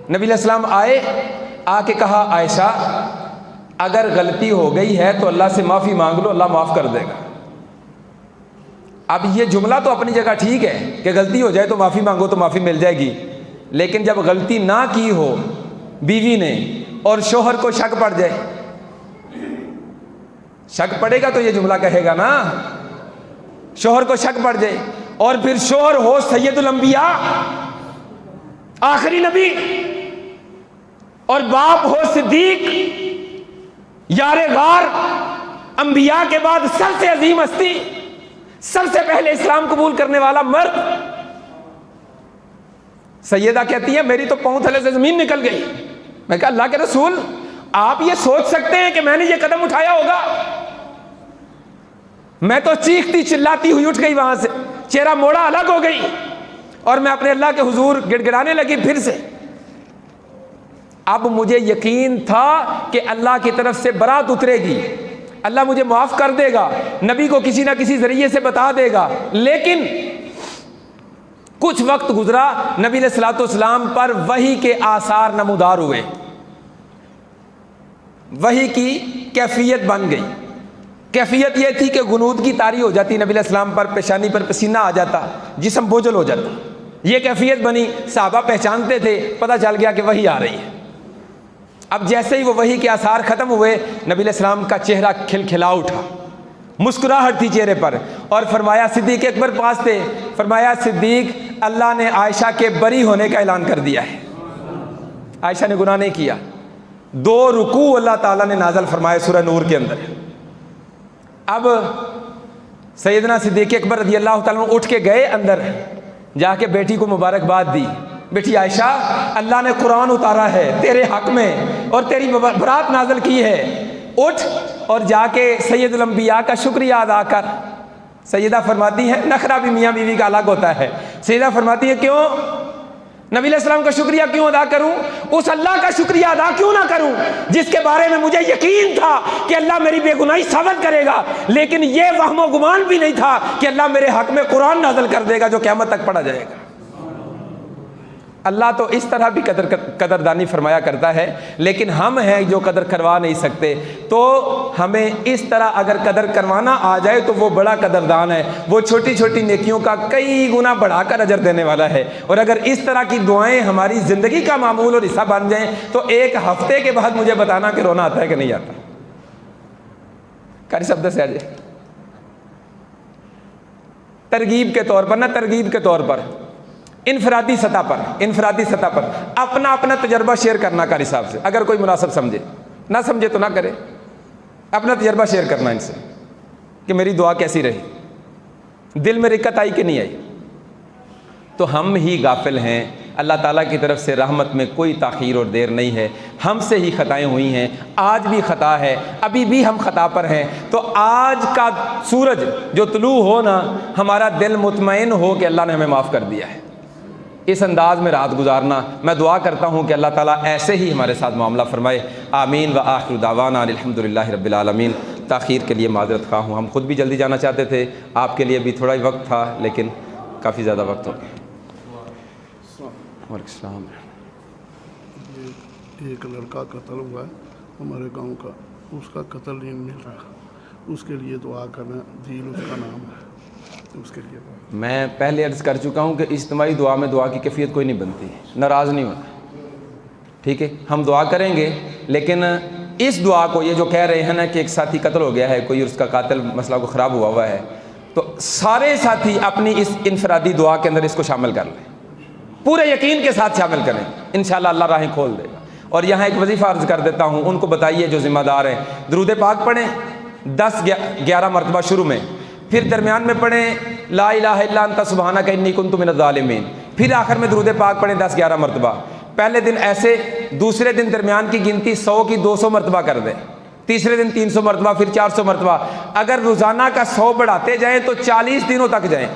نبی علیہ السلام آئے، آ کے کہا عائشہ اگر غلطی ہو گئی ہے تو اللہ سے معافی مانگ لو، اللہ معاف کر دے گا. اب یہ جملہ تو اپنی جگہ ٹھیک ہے کہ غلطی ہو جائے تو معافی مانگو تو معافی مل جائے گی، لیکن جب غلطی نہ کی ہو بیوی نے اور شوہر کو شک پڑ جائے، شک پڑے گا تو یہ جملہ کہے گا نا. شوہر کو شک پڑ جائے اور پھر شوہر ہو سید الانبیاء، آخری نبی، اور باپ ہو صدیق، یار غار، انبیاء کے بعد سب سے عظیم ہستی، سب سے پہلے اسلام قبول کرنے والا مرد. سیدہ کہتی ہے میری تو پاؤں تھلے سے زمین نکل گئی. میں کہا اللہ کے رسول آپ یہ سوچ سکتے ہیں کہ میں نے یہ قدم اٹھایا ہوگا؟ میں تو چیختی چلاتی ہوئی اٹھ گئی وہاں سے، چہرہ موڑا الگ ہو گئی، اور میں اپنے اللہ کے حضور گڑ گڑانے لگی پھر سے. اب مجھے یقین تھا کہ اللہ کی طرف سے برات اترے گی، اللہ مجھے معاف کر دے گا، نبی کو کسی نہ کسی ذریعے سے بتا دے گا. لیکن کچھ وقت گزرا، نبی علیہ الصلوۃ والسلام پر وحی کے آثار نمودار ہوئے، وحی کی کیفیت بن گئی. کیفیت یہ تھی کہ غنودگی طاری ہو جاتی، نبی علیہ السلام پر پیشانی پر پسینہ آ جاتا، جسم بوجھل ہو جاتا. یہ کیفیت بنی، صحابہ پہچانتے تھے، پتہ چل گیا کہ وحی آ رہی ہے. اب جیسے ہی وہ وحی کے آثار ختم ہوئے، نبی علیہ السلام کا چہرہ کھلکھلا اٹھا، مسکراہٹ تھی چہرے پر، اور فرمایا صدیق اکبر پاس تھے، فرمایا صدیق اللہ نے عائشہ کے بری ہونے کا اعلان کر دیا ہے، عائشہ نے گناہ نہیں کیا. 2 رکوع اللہ تعالیٰ نے نازل فرمائے سورہ نور کے اندر. اب سیدنا صدیق اکبر رضی اللہ تعالیٰ عنہ اٹھ کے گئے اندر، جا کے بیٹی کو مبارکباد دی. بیٹی عائشہ اللہ نے قرآن اتارا ہے تیرے حق میں اور تیری برات نازل کی ہے، اٹھ اور جا کے سید الانبیاء کا شکریہ ادا کر. سیدہ فرماتی ہے نخرہ بھی میاں بیوی کا الگ ہوتا ہے. سیدہ فرماتی ہے کیوں؟ نبی علیہ السلام کا شکریہ کیوں ادا کروں؟ اس اللہ کا شکریہ ادا کیوں نہ کروں جس کے بارے میں مجھے یقین تھا کہ اللہ میری بے گناہی ثابت کرے گا، لیکن یہ وہم و گمان بھی نہیں تھا کہ اللہ میرے حق میں قرآن نازل کر دے گا جو قیامت تک پڑھا جائے گا. اللہ تو اس طرح بھی قدردانی فرمایا کرتا ہے، لیکن ہم ہیں جو قدر کروا نہیں سکتے. تو ہمیں اس طرح اگر قدر کروانا آ جائے تو وہ بڑا قدردان ہے، وہ چھوٹی چھوٹی نیکیوں کا کئی گنا بڑھا کر اجر دینے والا ہے. اور اگر اس طرح کی دعائیں ہماری زندگی کا معمول اور حصہ بن جائیں تو ایک ہفتے کے بعد مجھے بتانا کہ رونا آتا ہے کہ نہیں آتا. قاری صاحب سے آ جائے. ترغیب کے طور پر، نہ ترغیب کے طور پر، انفرادی سطح پر اپنا تجربہ شیئر کرنا قاری صاحب سے. اگر کوئی مناسب سمجھے، نہ سمجھے تو نہ کرے. اپنا تجربہ شیئر کرنا ان سے کہ میری دعا کیسی رہی، دل میں رکت آئی کہ نہیں آئی. تو ہم ہی غافل ہیں. اللہ تعالیٰ کی طرف سے رحمت میں کوئی تاخیر اور دیر نہیں ہے. ہم سے ہی خطائیں ہوئی ہیں، آج بھی خطا ہے، ابھی بھی ہم خطا پر ہیں. تو آج کا سورج جو طلوع ہو نا، ہمارا دل مطمئن ہو کہ اللہ نے ہمیں معاف کر دیا ہے. اس انداز میں رات گزارنا. میں دعا کرتا ہوں کہ اللہ تعالیٰ ایسے ہی ہمارے ساتھ معاملہ فرمائے. آمین. و آخر دعوانا الحمدللہ رب العالمین. تاخیر کے لیے معذرت خواہ ہوں. ہم خود بھی جلدی جانا چاہتے تھے, آپ کے لیے بھی تھوڑا ہی وقت تھا, لیکن کافی زیادہ وقت ہو گیا. وعلیکم السلام. ایک لڑکا قتل ہوا ہے ہمارے گاؤں کا, اس کا قتل نہیں مل رہا, اس کے لیے دعا کرنا. دین اس کا نام ہے, اس کے لیے میں پہلے عرض کر چکا ہوں کہ اجتماعی دعا میں دعا کی کیفیت کوئی نہیں بنتی, ناراض نہیں ہونا, ٹھیک ہے. ہم دعا کریں گے, لیکن اس دعا کو, یہ جو کہہ رہے ہیں نا کہ ایک ساتھی قتل ہو گیا ہے, کوئی اس کا قاتل مسئلہ کو خراب ہوا ہے, تو سارے ساتھی اپنی اس انفرادی دعا کے اندر اس کو شامل کر لیں, پورے یقین کے ساتھ شامل کریں, انشاءاللہ اللہ راہیں کھول دے گا. اور یہاں ایک وظیفہ عرض کر دیتا ہوں, ان کو بتائیے جو ذمہ دار ہیں, درود پاک پڑھیں 10-11 مرتبہ شروع میں, پھر درمیان میں پڑھیں لا الہ الا انت سبحانک انی کنت من الظالمین, پھر آخر میں درود پاک پڑھیں 10-11 مرتبہ. پہلے دن ایسے, دوسرے دن درمیان کی گنتی 100 کی 200 مرتبہ کر دیں, تیسرے دن 300 مرتبہ, پھر 400 مرتبہ. اگر روزانہ کا 100 بڑھاتے جائیں تو 40 دنوں تک جائیں,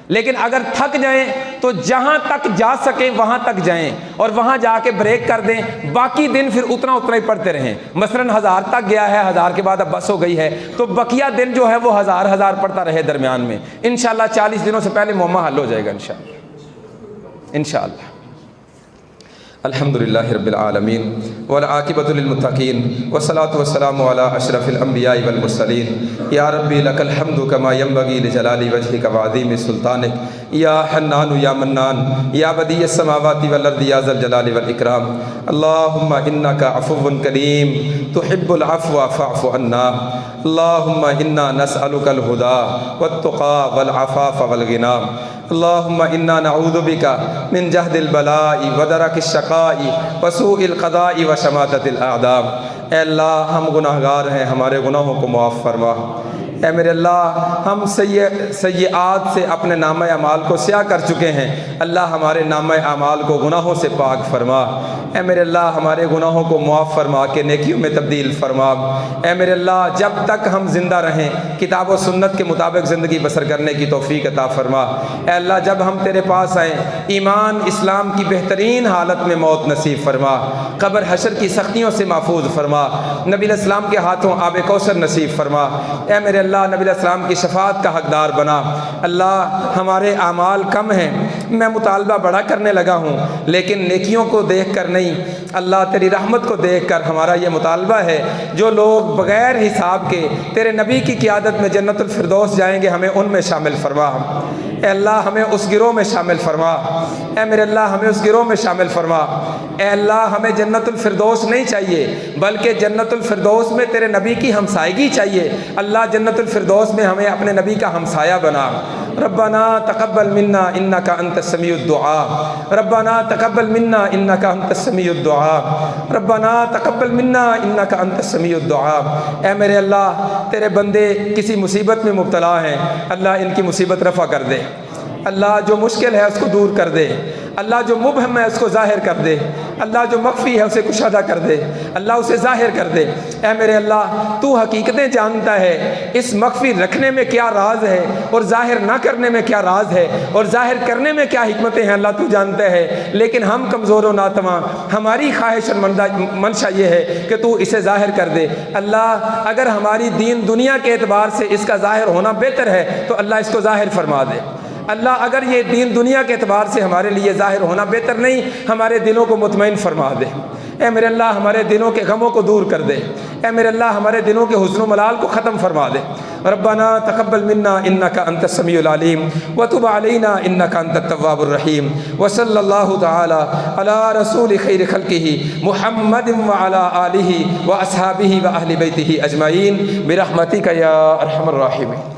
لیکن اگر تھک جائیں تو جہاں تک جا سکیں وہاں تک جائیں, اور وہاں جا کے بریک کر دیں, باقی دن پھر اتنا ہی پڑھتے رہیں. مثلاً 1000 تک گیا ہے, 1000 کے بعد اب بس ہو گئی ہے, تو بقیہ دن جو ہے وہ 1000 پڑھتا رہے درمیان میں. انشاءاللہ 40 دنوں سے پہلے معمہ حل ہو جائے گا انشاءاللہ. الحمدللہ رب العالمین والعاقبۃ للمتقین والصلاۃ والسلام علی اشرف الانبیاء والمرسلین. یا ربی لک الحمد کما ینبغی لجلال وجہک وعظیم سلطانک, یا حنان یا منان یا بدیع السماوات والارض یا ذا الجلال والاکرام. اللہم انک عفو کریم تحب العفو فاعف عنا. اللہم انا نسألک الہدی والتقی والعفاف والغنی. اللہم انا نعوذ بک من جہد البلاء ودرک الشقاء وسوء القضاء وشماتۃ الاعداء. اے اللہ, ہم گناہگار ہیں, ہمارے گناہوں کو معاف فرما. اے میرے اللہ, ہم سیئات سے اپنے نامہ اعمال کو سیاہ کر چکے ہیں, اللہ ہمارے نامہ اعمال کو گناہوں سے پاک فرما. اے میرے اللہ, ہمارے گناہوں کو معاف فرما کے نیکیوں میں تبدیل فرما. اے میرے اللہ, جب تک ہم زندہ رہیں کتاب و سنت کے مطابق زندگی بسر کرنے کی توفیق عطا فرما. اے اللہ, جب ہم تیرے پاس آئیں ایمان اسلام کی بہترین حالت میں موت نصیب فرما, قبر حشر کی سختیوں سے محفوظ فرما, نبی علیہ السلام کے ہاتھوں آب کوثر نصیب فرما. اے میرے اللہ, نبی علیہ السلام کی شفاعت کا حقدار بنا. اللہ, ہمارے اعمال کم ہیں, میں مطالبہ بڑا کرنے لگا ہوں, لیکن نیکیوں کو دیکھ کر نہیں, اللہ تیری رحمت کو دیکھ کر ہمارا یہ مطالبہ ہے, جو لوگ بغیر حساب کے تیرے نبی کی قیادت میں جنت الفردوس جائیں گے, ہمیں ان میں شامل فرما. اے اللہ, ہمیں اس گروہ میں شامل فرما. اے میرے اللہ, ہمیں اس گروہ میں شامل فرما. اے اللہ, ہمیں جنت الفردوس نہیں چاہیے, بلکہ جنت الفردوس میں تیرے نبی کی ہمسائیگی چاہیے. اللہ, جنت الفردوس میں ہمیں اپنے نبی کا ہمسایہ بنا. ربنا تقبل منا انک انت السمیع الدعاء. ربنا تقبل منا انک انت السمیع الدعاء. ربنا تقبل منا انک انت السمیع الدعاء. اے میرے اللہ, تیرے بندے کسی مصیبت میں مبتلا ہیں, اللہ ان کی مصیبت رفع کر دے. اللہ, جو مشکل ہے اس کو دور کر دے. اللہ, جو مبہم ہے اس کو ظاہر کر دے. اللہ, جو مخفی ہے اسے کشادہ کر دے. اللہ, اسے ظاہر کر دے. اے میرے اللہ, تو حقیقتیں جانتا ہے, اس مخفی رکھنے میں کیا راز ہے اور ظاہر نہ کرنے میں کیا راز ہے, اور ظاہر کرنے میں کیا حکمتیں ہیں, اللہ تو جانتا ہے. لیکن ہم کمزور و ناتواں, ہماری خواہش اور منشا یہ ہے کہ تو اسے ظاہر کر دے. اللہ, اگر ہماری دین دنیا کے اعتبار سے اس کا ظاہر ہونا بہتر ہے تو اللہ اس کو ظاہر فرما دے. اللہ, اگر یہ دین دنیا کے اعتبار سے ہمارے لیے ظاہر ہونا بہتر نہیں, ہمارے دلوں کو مطمئن فرما دے. اے میرے اللہ, ہمارے دلوں کے غموں کو دور کر دے. اے میرے اللہ, ہمارے دلوں کے حزن و ملال کو ختم فرما دے. ربنا تقبل منا انک انت السمیع العلیم وتب علینا انک انت التواب الرحیم. وصلی اللہ تعالی علی رسول خیر خلقہ محمد وعلی آلہ واصحابہ واہل بیتہ اجمعین برحمتک یا ارحم الراحمین.